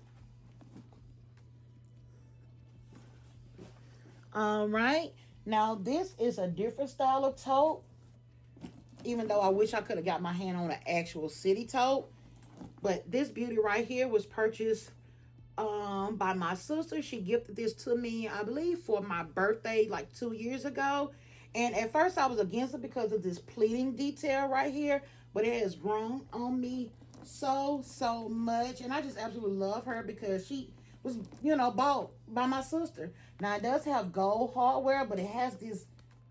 A: All right. Now this is a different style of tote. Even though I wish I could have got my hand on an actual city tote. But this beauty right here was purchased by my sister. She gifted this to me, I believe, for my birthday like 2 years ago. And at first I was against it because of this pleating detail right here. But it has grown on me so much. And I just absolutely love her because she was, bought by my sister. Now it does have gold hardware, but it has this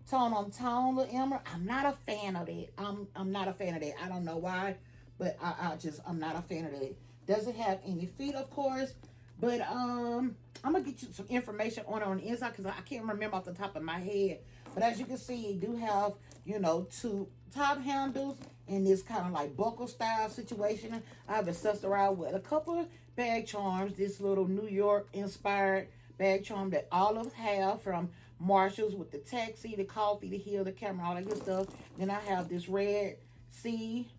A: tone on tone little emerald. I'm not a fan of it. I'm not a fan of that. I don't know why, but I'm not a fan of it. Doesn't have any feet, of course, but I'm gonna get you some information on the inside because I can't remember off the top of my head. But as you can see, it do have 2 top handles in this kind of like buckle style situation. I've accessorized with a couple of bag charms. This little New York inspired bag charm that all of us have from Marshalls with the taxi, the coffee, the heel, the camera, all that good stuff. Then I have this red C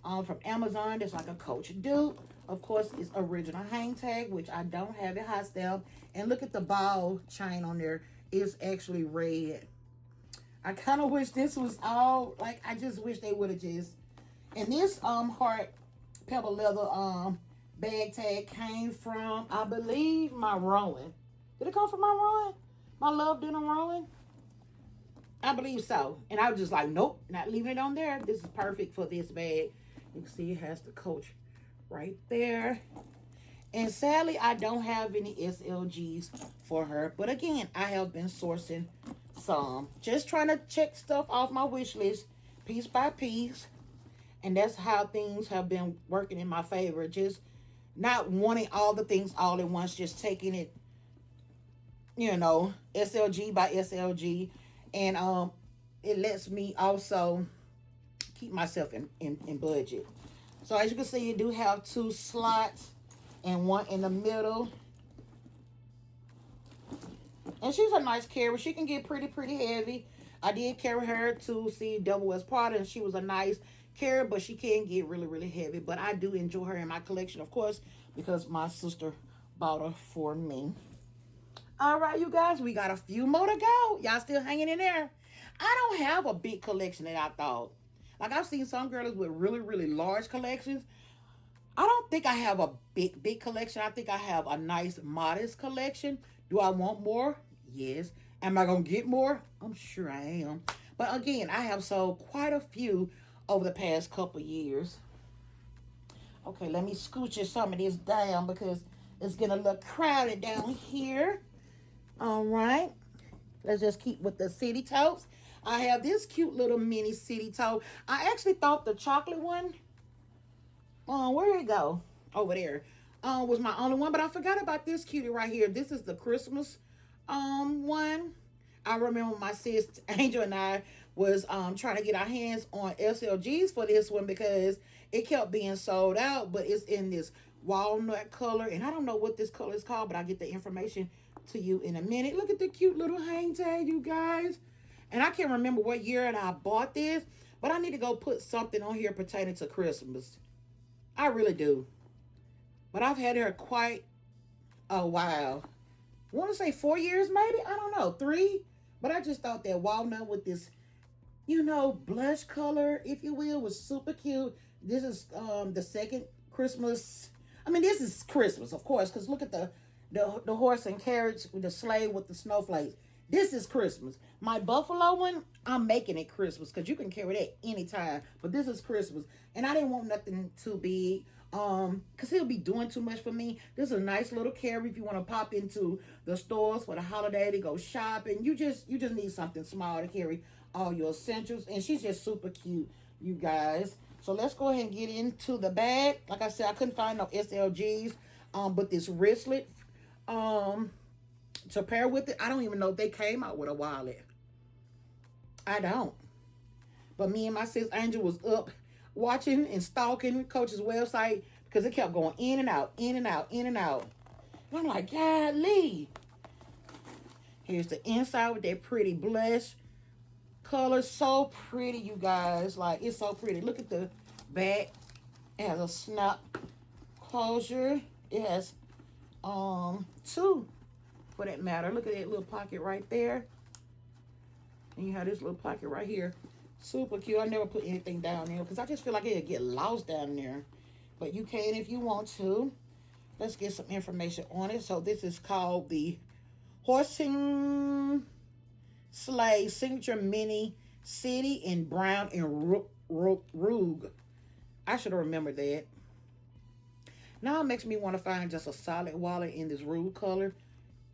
A: from Amazon. That's like a Coach dupe. Of course, it's original hang tag, which I don't have it hot stamp. And look at the ball chain on there. It's actually red. I kind of wish this was all, like, I just wish they would have just. And this heart pebble leather bag tag came from, I believe, my Rowan. Did it come from my Rowan? My love dinner Rowan? I believe so. And I was just like, nope, not leaving it on there. This is perfect for this bag. You can see it has the Coach right there. And sadly, I don't have any SLG's for her. But again, I have been sourcing some. Just trying to check stuff off my wish list piece by piece. And that's how things have been working in my favor. Just not wanting all the things all at once. Just taking it, SLG by SLG. And it lets me also keep myself in budget. So as you can see, you do have 2 slots and 1 in the middle. And she's a nice carrier. She can get pretty heavy. I did carry her to see Double Westport, and she was a nice carrier, but she can get really heavy. But I do enjoy her in my collection, of course, because my sister bought her for me. All right, you guys, we got a few more to go. Y'all still hanging in there? I don't have a big collection that I thought. Like, I've seen some girls with really large collections. I don't think I have a big collection. I think I have a nice, modest collection. Do I want more? Yes. Am I going to get more? I'm sure I am. But again, I have sold quite a few over the past couple years. Okay, let me scooch some of this down because it's getting a little crowded down here. All right. Let's just keep with the city totes. I have this cute little mini city tote. I actually thought the chocolate one, where'd it go? Over there. Was my only one, but I forgot about this cutie right here. This is the Christmas one. I remember my sis Angel and I was trying to get our hands on SLG's for this one because it kept being sold out, but it's in this walnut color, and I don't know what this color is called, but I'll get the information to you in a minute. Look at the cute little hang tag, you guys. And I can't remember what year and I bought this, but I need to go put something on here pertaining to Christmas. I really do. But I've had her quite a while. I want to say 4 years, maybe? I don't know, 3. But I just thought that walnut with this, blush color, if you will, was super cute. This is the second Christmas. I mean, this is Christmas, of course, because look at the horse and carriage with the sleigh with the snowflakes. This is Christmas. My buffalo one, I'm making it Christmas because you can carry that anytime. But this is Christmas. And I didn't want nothing too big. Because he'll be doing too much for me. This is a nice little carry if you want to pop into the stores for the holiday to go shopping. You just need something small to carry all your essentials. And she's just super cute, you guys. So let's go ahead and get into the bag. Like I said, I couldn't find no SLG'S. But this wristlet, to pair with it, I don't even know if they came out with a wallet. I don't. But me and my sis Angel was up watching and stalking Coach's website because it kept going in and out, in and out, in and out. And I'm like, golly. Here's the inside with that pretty blush color. So pretty, you guys. Like, it's so pretty. Look at the back. It has a snap closure. It has two, for that matter. Look at that little pocket right there. And you have this little pocket right here. Super cute. I never put anything down there because I just feel like it'll get lost down there. But you can if you want to. Let's get some information on it. So this is called the Horsing Sleigh Signature Mini City in Brown and Rouge. I should have remembered that. Now it makes me want to find just a solid wallet in this Rouge color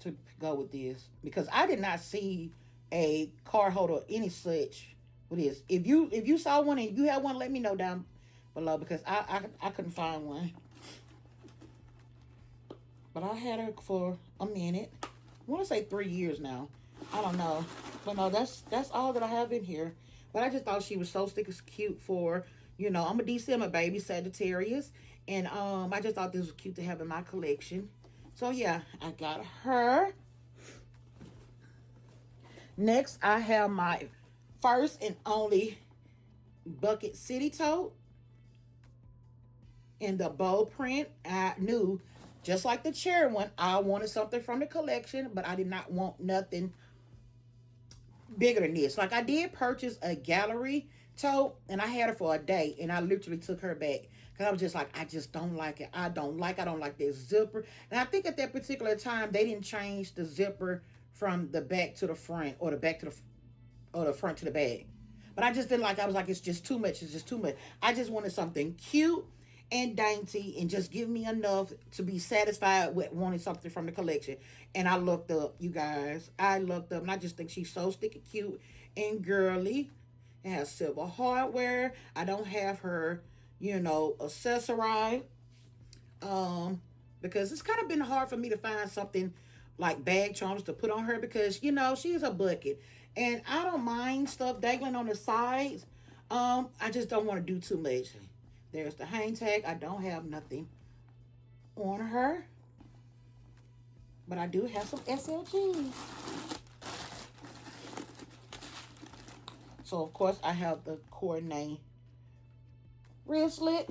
A: to go with this. Because I did not see a card holder or any such with this. If you saw one and you have one, let me know down below because I couldn't find one. But I had her for a minute. I want to say 3 years now. I don't know. But no, that's all that I have in here. But I just thought she was so sticky cute for, you know, I'm a December baby, Sagittarius. And I just thought this was cute to have in my collection. So yeah, I got her. Next, I have my first and only bucket city tote in the bold print. I knew, just like the cherry one, I wanted something from the collection, but I did not want nothing bigger than this. Like, I did purchase a gallery tote, and I had her for a day, and I literally took her back. Because I was just like, I just don't like it. I don't like this zipper. And I think at that particular time, they didn't change the zipper from the back to the front, or the back to the front to the back. But I just didn't like it. I was like, it's just too much. It's just too much. I just wanted something cute and dainty and just give me enough to be satisfied with wanting something from the collection. And I looked up, you guys. I looked up, and I just think she's so sticky cute and girly. It has silver hardware. I don't have her, you know, accessorized. Because it's kind of been hard for me to find something like bag charms to put on her because, you know, she's a bucket. And I don't mind stuff dangling on the sides. I just don't want to do too much. There's the hang tag. I don't have nothing on her. But I do have some SLG'S. So, of course, I have the coordinate wristlet.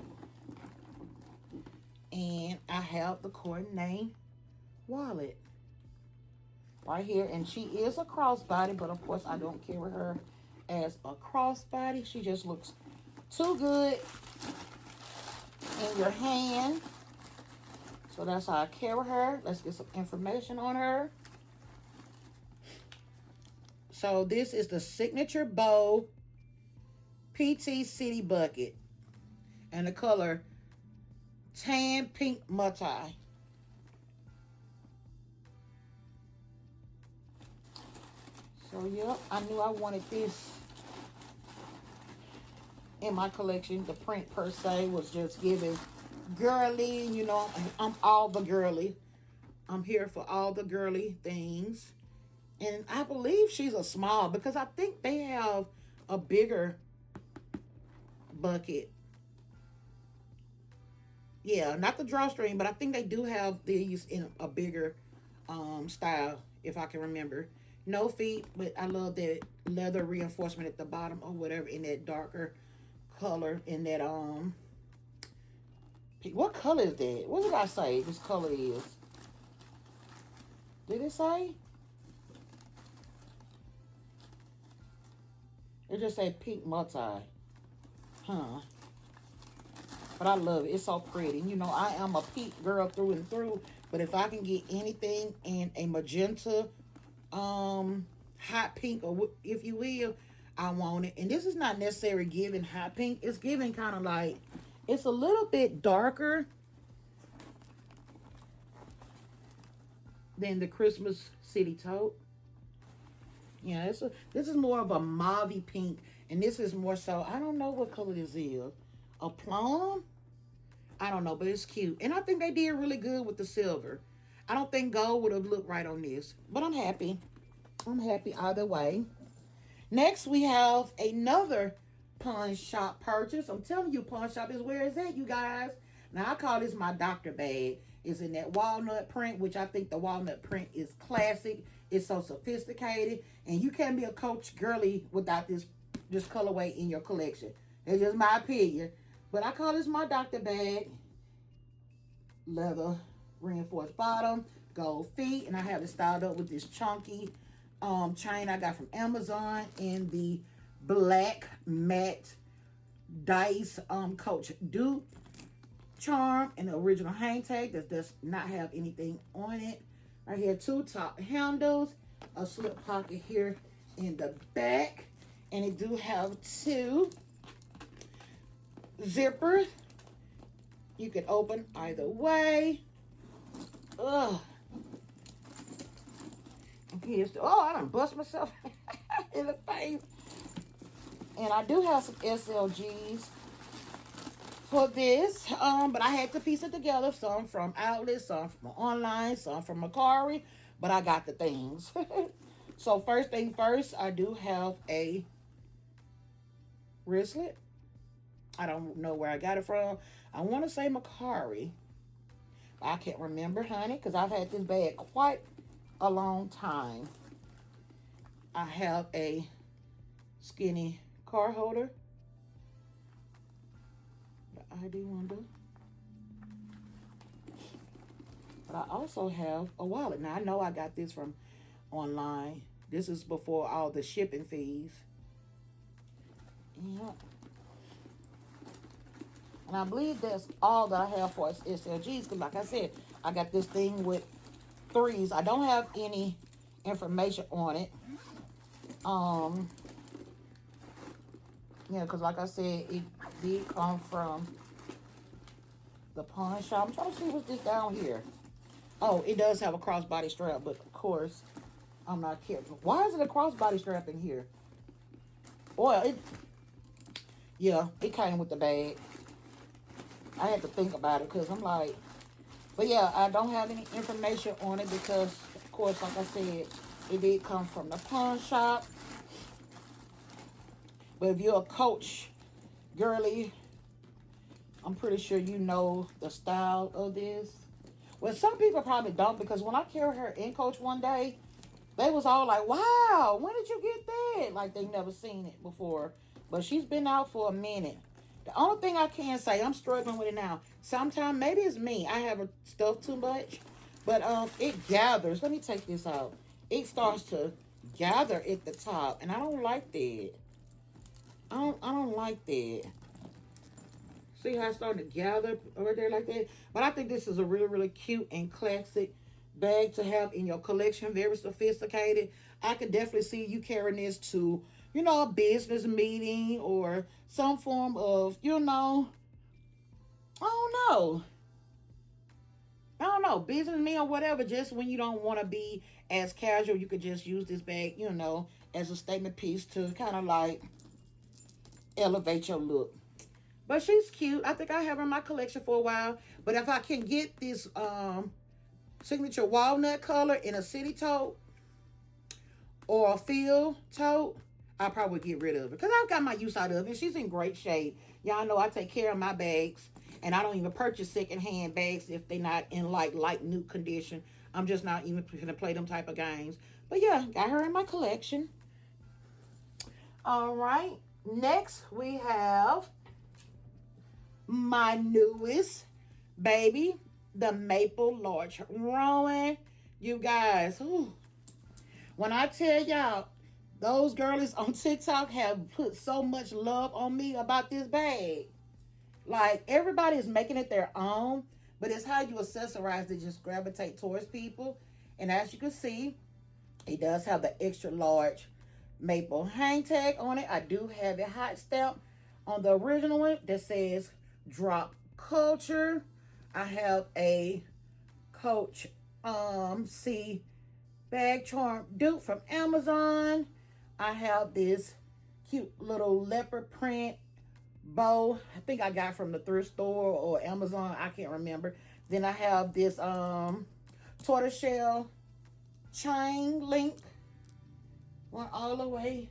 A: And I have the coordinate wallet right here. And she is a crossbody, but of course I don't carry her as a crossbody. She just looks too good in your hand. So that's how I carry her. Let's get some information on her. So this is the Signature Bow PT City Bucket. And the color tan pink multi. So yeah, I knew I wanted this in my collection. The print per se was just giving girly, you know, I'm all the girly. I'm here for all the girly things. And I believe she's a small because I think they have a bigger bucket. Yeah, not the drawstring, but I think they do have these in a bigger style, if I can remember. No feet, but I love that leather reinforcement at the bottom or whatever in that darker color. In that, what color is that? What did I say this color is? Did it say? It just said pink multi. Huh. But I love it. It's so pretty. You know, I am a pink girl through and through. But if I can get anything in a magenta hot pink, or if you will, I want it. And this is not necessarily giving hot pink. It's giving kind of like, it's a little bit darker than the Christmas City taupe. Yeah, this is more of a mauve pink, and this is more so, I don't know what color this is. A plum? I don't know, but it's cute. And I think they did really good with the silver. I don't think gold would have looked right on this, but I'm happy. I'm happy either way. Next, we have another pawn shop purchase. I'm telling you, pawn shop is where it's at, you guys. Now, I call this my doctor bag. It's in that walnut print, which I think the walnut print is classic. It's so sophisticated. And you can't be a Coach girly without this colorway in your collection. It's just my opinion. But I call this my doctor bag. Leather reinforced bottom, gold feet. And I have it styled up with this chunky chain I got from Amazon in the black matte dice Coach dupe charm, and the original hang tag that does not have anything on it. Right here, 2 top handles, a slip pocket here in the back, and it do have 2 zippers. You can open either way. Ugh. Oh, I done bust myself in the face. And I do have some SLG'S for this, but I had to piece it together. Some from outlets, some from online, some from Mercari, but I got the things. So first thing first, I do have a wristlet. I don't know where I got it from. I want to say Mercari. I can't remember, honey, because I've had this bag quite a long time. I have a skinny card holder. The ID window. But I also have a wallet. Now, I know I got this from online. This is before all the shipping fees. Yeah. And I believe that's all that I have for SLG's. Because like I said, I got this thing with 3s. I don't have any information on it. Yeah, because like I said, it did come from the pawn shop. I'm trying to see what's this down here. Oh, it does have a crossbody strap, but of course, I'm not careful. Why is it a crossbody strap in here? Well, yeah, it came with the bag. I had to think about it because I'm like, but yeah, I don't have any information on it because, of course, like I said, it did come from the pawn shop. But if you're a Coach girly, I'm pretty sure you know the style of this. Well, some people probably don't, because when I carried her in Coach one day, they was all like, wow, when did you get that? Like they never seen it before. But she's been out for a minute. The only thing I can say, I'm struggling with it now. Sometimes, maybe it's me. I have stuffed too much. But it gathers. Let me take this out. It starts to gather at the top. And I don't like that. I don't like that. See how it's starting to gather over there like that? But I think this is a really, really cute and classic bag to have in your collection. Very sophisticated. I could definitely see you carrying this to, you know, a business meeting or some form of, you know, I don't know, business meeting or whatever. Just when you don't want to be as casual, you could just use this bag, you know, as a statement piece to kind of like elevate your look. But she's cute. I think I have her in my collection for a while. But if I can get this signature walnut color in a city tote or a field tote, I'll probably get rid of it. Because I've got my use out of it. She's in great shape. Y'all know I take care of my bags. And I don't even purchase secondhand bags if they're not in like light nude condition. I'm just not even going to play them type of games. But yeah, got her in my collection. All right. Next, we have my newest baby, the Maple Large Rowan. You guys, when I tell y'all, those girlies on TikTok have put so much love on me about this bag. Like, everybody is making it their own, but it's how you accessorize to just gravitate towards people. And as you can see, It does have the extra large maple hang tag on it. I do have a hot stamp on the original one that says drop culture. I have a Coach C bag charm dupe from Amazon. I have this cute little leopard print bow. I think I got from the thrift store or Amazon. I can't remember. Then I have this tortoiseshell chain link. Went all the way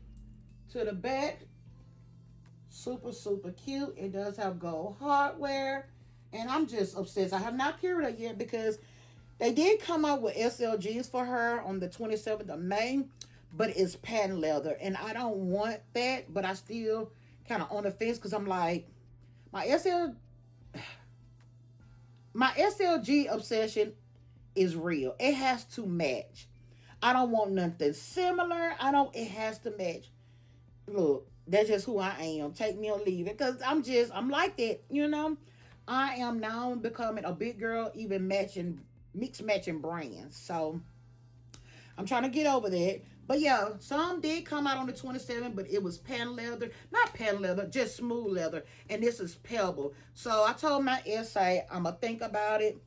A: to the back. Super, super cute. It does have gold hardware. And I'm just obsessed. I have not carried it yet because they did come out with SLG'S for her on the 27th of May. But it's patent leather. And I don't want that. But I still kind of on the fence because I'm like, my SLG obsession is real. It has to match. I don't want nothing similar. It has to match. Look, that's just who I am. Take me or leave it. Because I'm like that, you know. I am now becoming a big girl, even mixed matching brands. So, I'm trying to get over that. But yeah, some did come out on the 27th, but it was patent leather. Not patent leather, just smooth leather. And this is pebble. So, I told my essay, I'm going to think about it.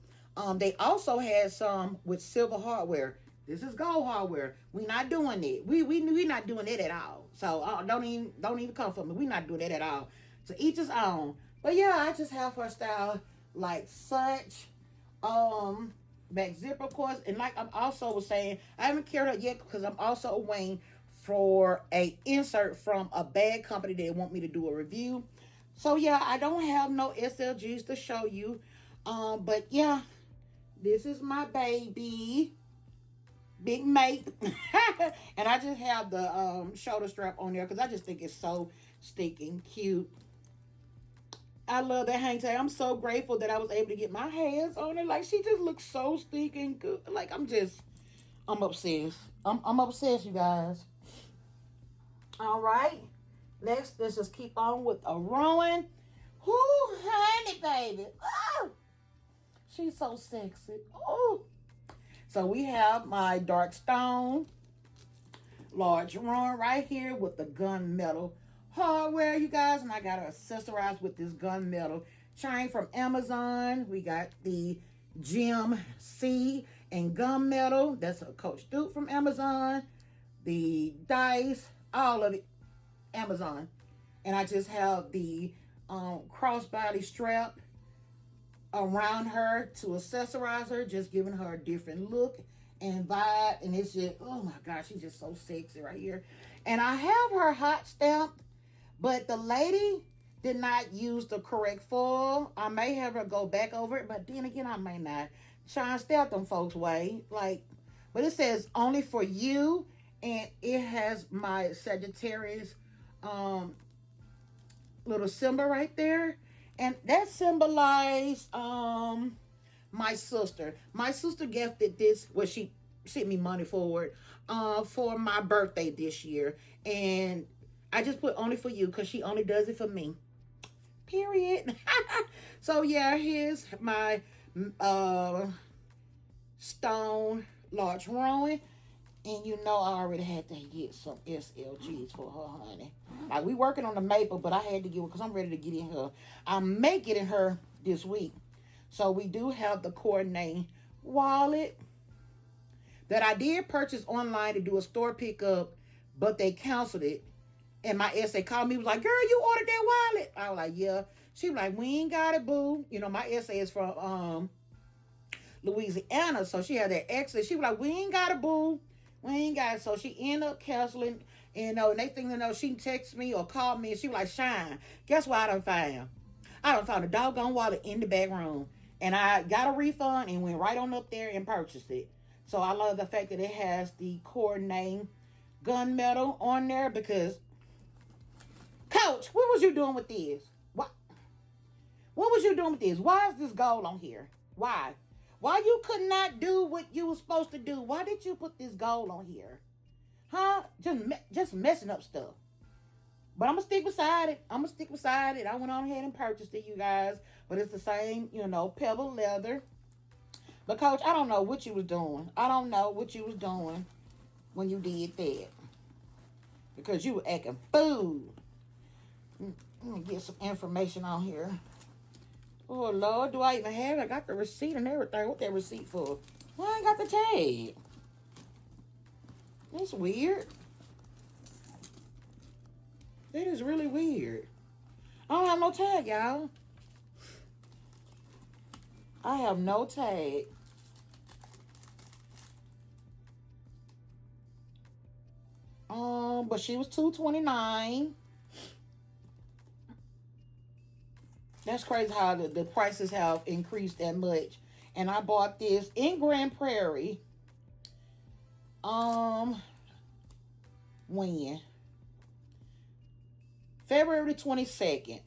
A: They also had some with silver hardware. This is gold hardware. We not doing it. We not doing it at all. So don't even come for me. We not doing it at all. So each his own. But yeah, I just have her style like such. Back zipper, of course. And like I'm also was saying, I haven't carried it yet because I'm also waiting for a insert from a bag company that want me to do a review. So yeah, I don't have no SLGs to show you. But yeah, this is my baby. Big mate. And I just have the shoulder strap on there because I just think it's so stinking cute. I love that hang tag. I'm so grateful that I was able to get my hands on it. Like, she just looks so stinking good. Like, I'm obsessed. I'm obsessed, you guys. All right. Next, let's just keep on with a Rowan. Whoo, honey, baby. Oh, she's so sexy. Oh. So we have my dark stone large Rowan right here with the gunmetal hardware, you guys. And I got to accessorize with this gunmetal chain from Amazon. We got the Gem C and gunmetal. That's a Coach dupe from Amazon. The dice, all of it, Amazon. And I just have the crossbody strap around her to accessorize her, just giving her a different look and vibe. And it's just, oh my gosh, she's just so sexy right here. And I have her hot stamped, but the lady did not use the correct foil. I may have her go back over it, but then again, I may not. Shyne stamped them folks' way. But it says only for you, and it has my Sagittarius little symbol right there. And that symbolized my sister. My sister gifted this, well, she sent me money for it, for my birthday this year. And I just put only for you because she only does it for me. Period. So yeah, here's my stone large Rowan. And you know I already had to get some SLG'S for her, honey. Like, we working on the maple, but I had to get one because I'm ready to get in her. I may get in her this week. So we do have the coordinating wallet that I did purchase online to do a store pickup, but they canceled it. And my essay called me, was like, girl, you ordered that wallet? I was like, yeah. She was like, we ain't got it, boo. You know, my essay is from Louisiana, so she had that accent. She was like, we ain't got it, boo. We ain't got it. So she ended up canceling. And next thing you know, she texted me or called me, and she was like, Shyne, guess what I done found? I done found a doggone wallet in the back room. And I got a refund and went right on up there and purchased it. So I love the fact that it has the coordinating gunmetal on there because, Coach, what was you doing with this? What was you doing with this? Why is this gold on here? Why? Why you could not do what you were supposed to do? Why did you put this gold on here? Huh? Just messing up stuff. But I'm going to stick beside it. I went on ahead and purchased it, you guys. But it's the same, pebble leather. But, Coach, I don't know what you was doing. when you did that. Because you were acting fool. Let me get some information on here. Oh, Lord, do I even have it? I got the receipt and everything. What that receipt for? Well, I ain't got the tag. That's weird. That is really weird. I don't have no tag, y'all. I have no tag. But she was $229. That's crazy how the prices have increased that much. And I bought this in Grand Prairie. When? February 22nd.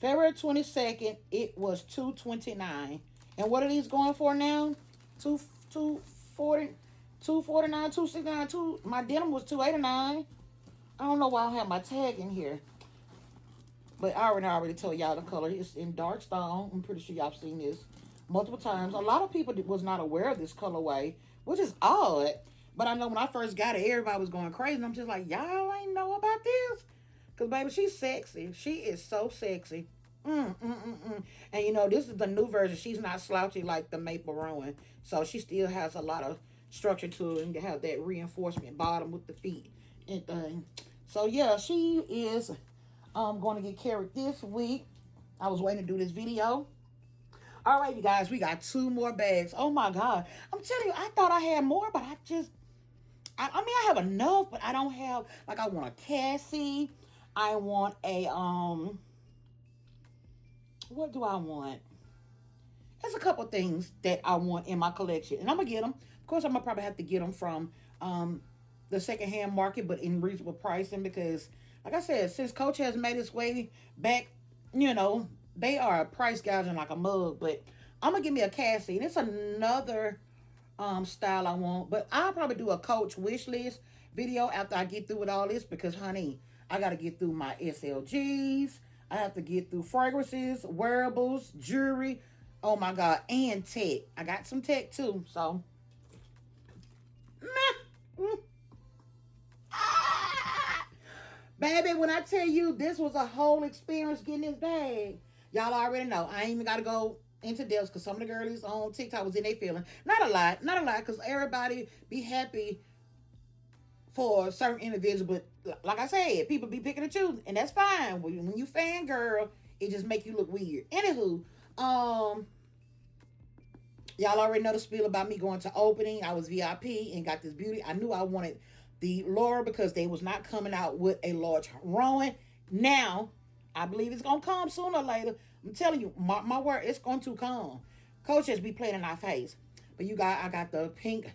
A: February 22nd, it was $229. And what are these going for now? $240, $249, $269, my denim was $289. I don't know why I don't have my tag in here. But I already told y'all the color. It's in dark stone. I'm pretty sure y'all seen this multiple times. A lot of people was not aware of this colorway, which is odd. But I know when I first got it, everybody was going crazy. And I'm just like, y'all ain't know about this? Because, baby, she's sexy. She is so sexy. And, you know, this is the new version. She's not slouchy like the Maple Rowan. So she still has a lot of structure to it and have that reinforcement bottom with the feet and thing. So, yeah, she is going to get carried this week. I was waiting to do this video. All right, you guys, we got 2 more bags. Oh, my God. I'm telling you, I thought I had more, but I mean, I have enough, but I don't have, like, I want a Cassie. I want a, what do I want? There's a couple things that I want in my collection, and I'm going to get them. Of course, I'm going to probably have to get them from the secondhand market, but in reasonable pricing because, like I said, since Coach has made its way back, you know, they are price gouging like a mug, but I'm going to give me a Cassie, and it's another style I want, but I'll probably do a Coach wish list video after I get through with all this because, honey, I got to get through my SLG'S. I have to get through fragrances, wearables, jewelry. Oh, my God. And tech. I got some tech, too. So, baby, when I tell you this was a whole experience getting this bag, y'all already know. I ain't even got to go into depths because some of the girlies on TikTok was in their feeling. Not a lot, because everybody be happy for certain individuals, but like I said, people be picking and choosing, and that's fine. When you fangirl, it just make you look weird. Anywho, y'all already know the spiel about me going to opening. I was VIP and got this beauty. I knew I wanted the Laura because they was not coming out with a large Rowan. Now, I believe it's gonna come sooner or later. I'm telling you, my word, it's going to come. Coach just be playing in our face. But I got the pink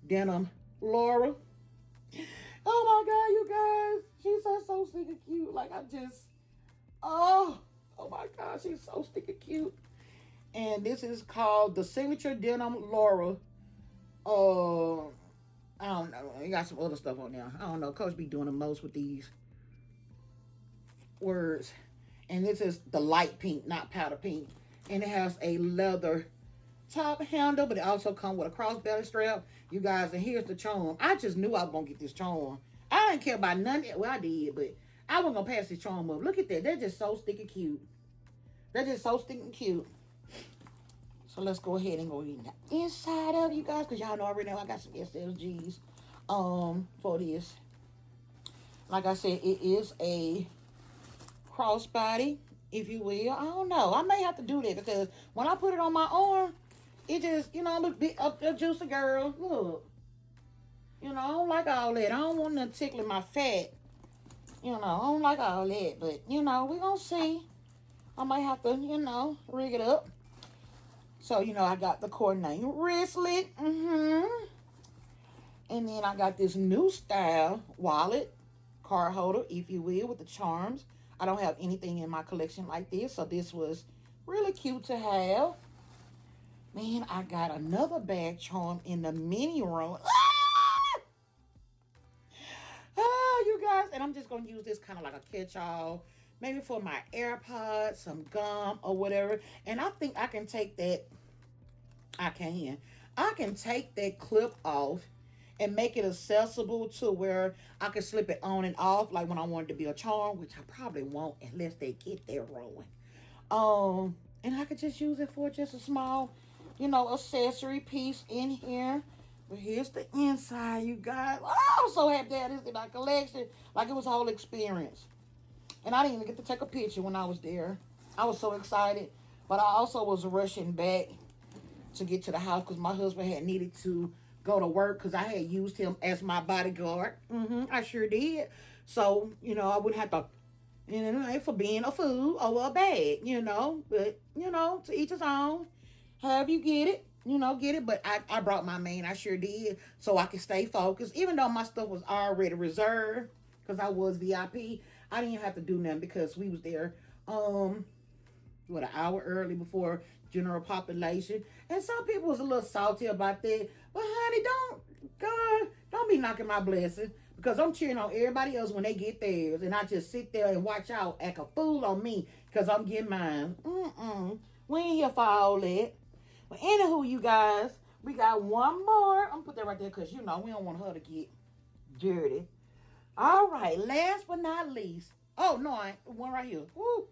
A: denim Laura. Oh my God, you guys. She's so stinking cute. Like, oh my God, she's so stinking cute. And this is called the Signature Denim Laura. I don't know. You got some other stuff on there. I don't know. Coach be doing the most with these words. And this is the light pink, not powder pink. And it has a leather top handle, but it also comes with a crossbelly strap. You guys, and here's the charm. I just knew I was going to get this charm. I didn't care about none. Well, I did, but I wasn't going to pass this charm up. Look at that. They're just so stinking cute. They're just so stinking cute. So let's go ahead and go in the inside of you guys, because y'all know already now I got some SLG'S for this. Like I said, it is a crossbody, if you will. I don't know. I may have to do that because when I put it on my arm, it just, you know, I'm a bit up there juicy girl. Look. You know, I don't like all that. I don't want nothing tickling my fat. You know, I don't like all that. But, you know, we're going to see. I might have to, you know, rig it up. So, you know, I got the coordinating wristlet. And then I got this new style wallet, card holder, if you will, with the charms. I don't have anything in my collection like this. So this was really cute to have. Man, I got another bag charm in the mini room. Oh, you guys. And I'm just going to use this kind of like a catch-all. Maybe for my AirPods, some gum or whatever. And I think I can take that. I can take that clip off and make it accessible to where I can slip it on and off, like when I wanted to be a charm, which I probably won't unless they get there rolling. And I could just use it for just a small, accessory piece in here. But here's the inside, you guys. Oh, I'm so happy to have this in my collection. Like, it was a whole experience. And I didn't even get to take a picture when I was there. I was so excited. But I also was rushing back to get to the house because my husband had needed to go to work because I had used him as my bodyguard. I sure did. So, I wouldn't have to, for being a fool or a bag, But, to each his own. However you get it, get it. But I brought my man. I sure did. So I could stay focused. Even though my stuff was already reserved because I was VIP, I didn't have to do nothing because we was there, an hour early before general population. And some people was a little salty about that. But honey, don't be knocking my blessing. Because I'm cheering on everybody else when they get theirs. And I just sit there and watch y'all act a fool on me because I'm getting mine. We ain't here for all that. But anywho, you guys, we got one more. I'm going to put that right there because, we don't want her to get dirty. All right, last but not least. Oh, no, one right here. Woo.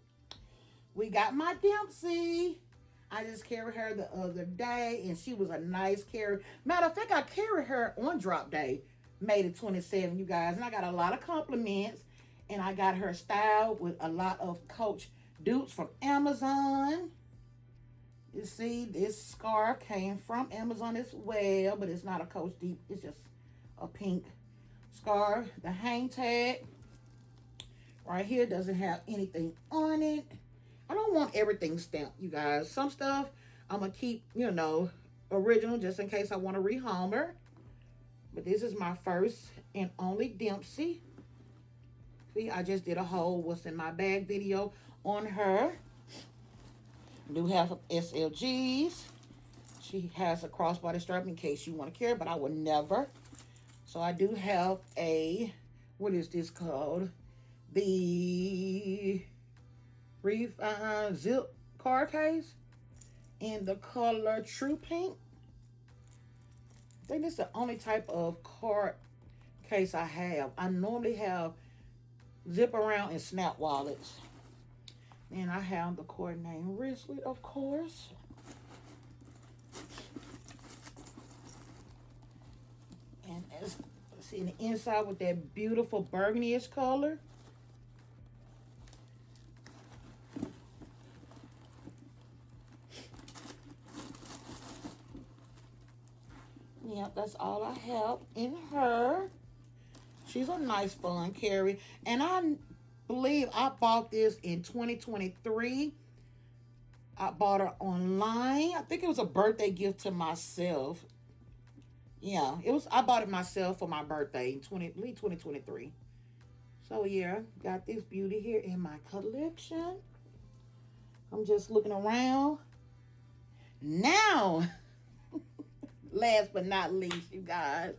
A: We got my Dempsey. I just carried her the other day, and she was a nice carry. Matter of fact, I carried her on drop day, May the 27th, you guys. And I got a lot of compliments, and I got her styled with a lot of Coach dupes from Amazon. You see, this scarf came from Amazon as well, but it's not a Coach deep. It's just a pink scarf. The hang tag right here doesn't have anything on it. I don't want everything stamped, you guys. Some stuff I'm going to keep, original just in case I want to rehome her. But this is my first and only Dempsey. See, I just did a whole what's in my bag video on her. I do have SLG'S. She has a crossbody strap in case you want to carry, but I would never. So I do have what is this called? The zip card case in the color True Pink. I think this is the only type of card case I have. I normally have zip around and snap wallets. And I have the coordinating wristlet, of course. And let's see the inside with that beautiful burgundy-ish color. Yep, that's all I have in her. She's a nice fun carry. And I believe I bought this in 2023. I bought her online. I think it was a birthday gift to myself. Yeah, I bought it myself for my birthday in 2023. So yeah, got this beauty here in my collection. I'm just looking around. Now, last but not least, you guys.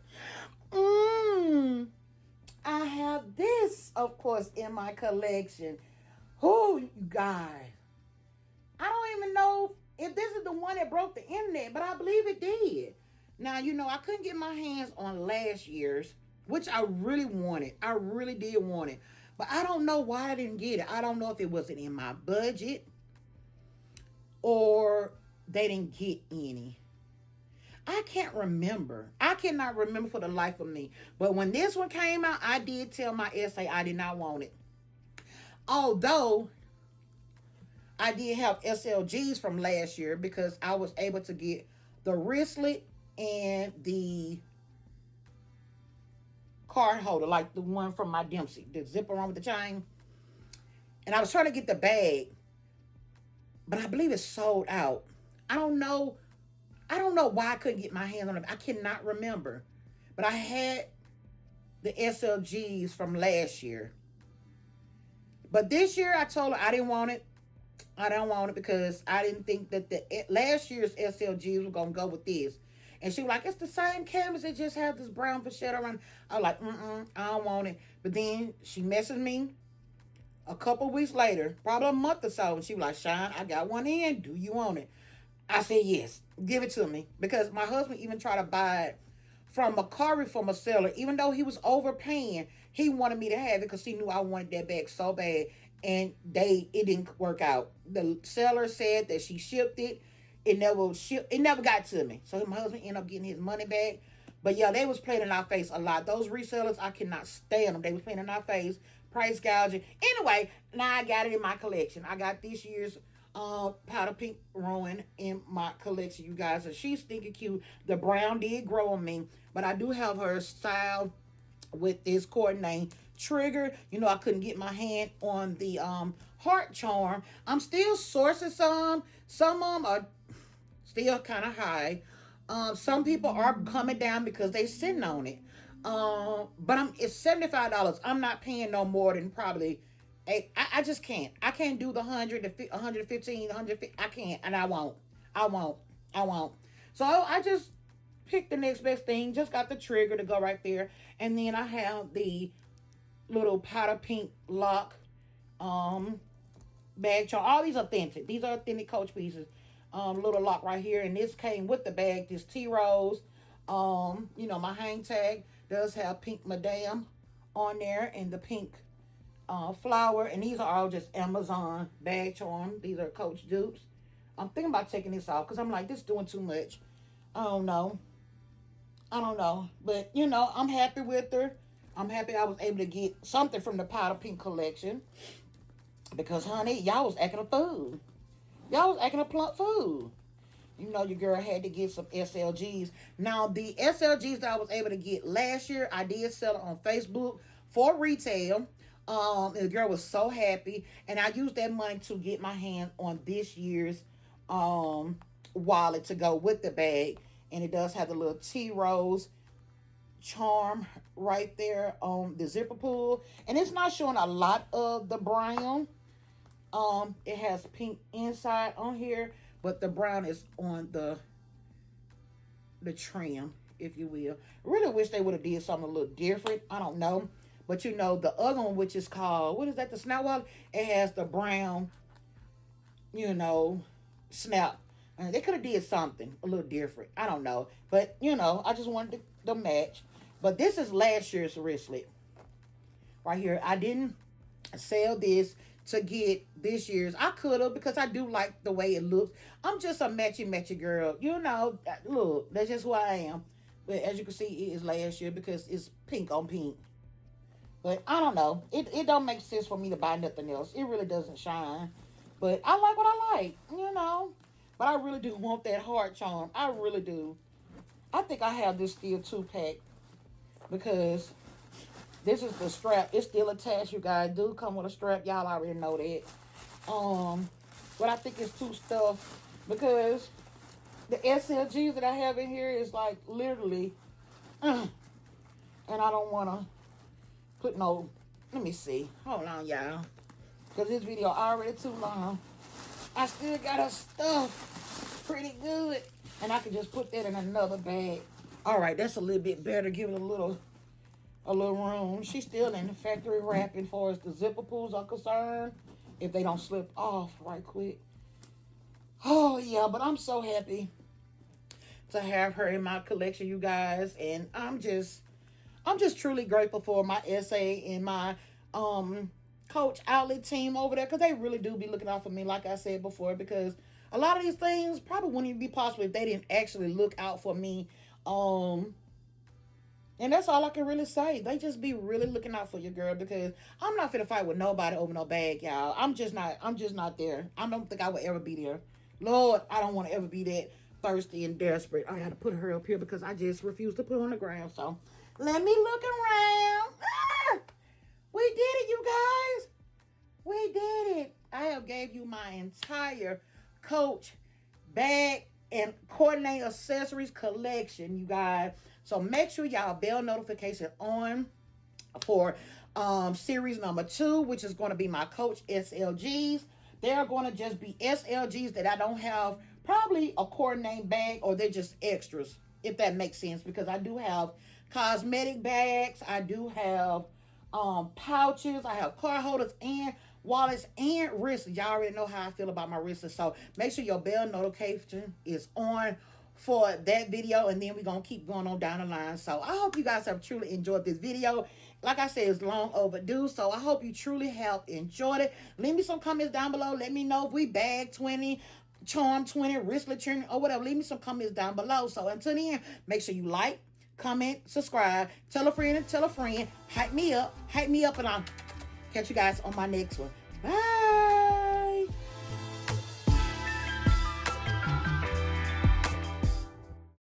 A: I have this, of course, in my collection. Oh, you guys. I don't even know if this is the one that broke the internet, but I believe it did. Now, I couldn't get my hands on last year's, which I really wanted. I really did want it. But I don't know why I didn't get it. I don't know if it wasn't in my budget or they didn't get any. I can't remember. I cannot remember for the life of me. But when this one came out, I did tell my SA I did not want it. Although, I did have SLG'S from last year because I was able to get the wristlet and the card holder, like the one from my Dempsey, the zip around with the chain. And I was trying to get the bag, but I believe it's sold out. I don't know why I couldn't get my hands on it. I cannot remember. But I had the SLG'S from last year. But this year I told her I didn't want it. I don't want it because I didn't think that the last year's SLG'S were going to go with this. And she was like, it's the same canvas. It just has this brown vachetta around. I was like, I don't want it. But then she messaged me a couple weeks later, probably a month or so. And she was like, Shyne, I got one in. Do you want it? I said, yes, give it to me. Because my husband even tried to buy it from Mercari from a seller. Even though he was overpaying, he wanted me to have it because he knew I wanted that bag so bad. And it didn't work out. The seller said that she shipped it. It never got to me. So my husband ended up getting his money back. But yeah, they was playing in our face a lot. Those resellers, I cannot stand them. They was playing in our face, price gouging. Anyway, now I got it in my collection. I got this year's powder pink Rowan in my collection, you guys. And she's stinking cute. The brown did grow on me, but I do have her style with this coordinate trigger. You know, I couldn't get my hand on the heart charm. I'm still sourcing some. Some of them are still kind of high. Some people are coming down because they sitting on it. But it's $75. I'm not paying no more than probably I just can't. I can't do the 100, the 115, 150. I can't, and I won't. I won't. So I just picked the next best thing. Just got the trigger to go right there, and then I have the little powder pink lock bag charm. All these are authentic. These are authentic Coach pieces. Little lock right here, and this came with the bag. This T Rose. You know, my hang tag does have pink Madame on there and the pink flower, and these are all just Amazon bag charm. These are Coach dupes. I'm thinking about taking this off because I'm like, this is doing too much. I don't know, but you know, I'm happy with her. I'm happy I was able to get something from the powder pink collection because, honey, y'all was acting a fool. Y'all was acting a plump fool. You know, your girl had to get some SLG'S. Now, the SLG'S that I was able to get last year, I did sell it on Facebook for retail. And the girl was so happy. And I used that money to get my hand on this year's wallet to go with the bag. And it does have the little T Rose charm right there on the zipper pull. And it's not showing a lot of the brown. It has pink inside on here, but the brown is on the trim, if you will. I really wish they would have did something a little different. I don't know. But you know, the other one, which is called, what is that, the snap wallet? It has the brown, you know, snap. And they could have did something a little different. I don't know. But, you know, I just wanted to match. But this is last year's wristlet. Right here. I didn't sell this to get this year's. I could have because I do like the way it looks. I'm just a matchy girl. You know, look, that's just who I am. But as you can see, it is last year because it's pink on pink. But I don't know. It don't make sense for me to buy nothing else. It really doesn't shine. But I like what I like, you know. But I really do want that heart charm. I really do. I think I have this still 2-pack because this is the strap. It's still attached, you guys. Do come with a strap. Y'all already know that. But I think it's 2 stuff because the SLG'S that I have in here is like literally, and I don't want to put no, let me see. Hold on, y'all. Because this video already too long. I still got her stuff pretty good. And I can just put that in another bag. All right, that's a little bit better. Give it a little room. She's still in the factory wrapping far as the zipper pulls are concerned. If they don't slip off right quick. Oh, yeah, but I'm so happy to have her in my collection, you guys. And I'm just truly grateful for my SA and my Coach outlet team over there because they really do be looking out for me, like I said before, because a lot of these things probably wouldn't even be possible if they didn't actually look out for me. And that's all I can really say. They just be really looking out for your girl because I'm not finna fight with nobody over no bag, y'all. I'm just not there. I don't think I would ever be there. Lord, I don't want to ever be that thirsty and desperate. I had to put her up here because I just refused to put her on the ground. So let me look around. Ah! We did it, you guys. We did it. I have gave you my entire Coach bag and coordinate accessories collection, you guys. So make sure y'all bell notification on for series number 2, which is going to be my Coach SLG'S. They're going to just be SLG'S that I don't have probably a coordinate bag, or they're just extras, if that makes sense, because I do have cosmetic bags. I do have pouches. I have card holders and wallets and wrists. Y'all already know how I feel about my wrists. So make sure your bell notification is on for that video, and then we're gonna keep going on down the line. So I hope you guys have truly enjoyed this video. Like I said, it's long overdue, so I hope you truly have enjoyed it. Leave me some comments down below. Let me know if we bag 20, charm 20, wristlet 20, or whatever. Leave me some comments down below. So until then, make sure you like, comment, subscribe, tell a friend and tell a friend. Hype me up, and I'll catch you guys on my next one. Bye.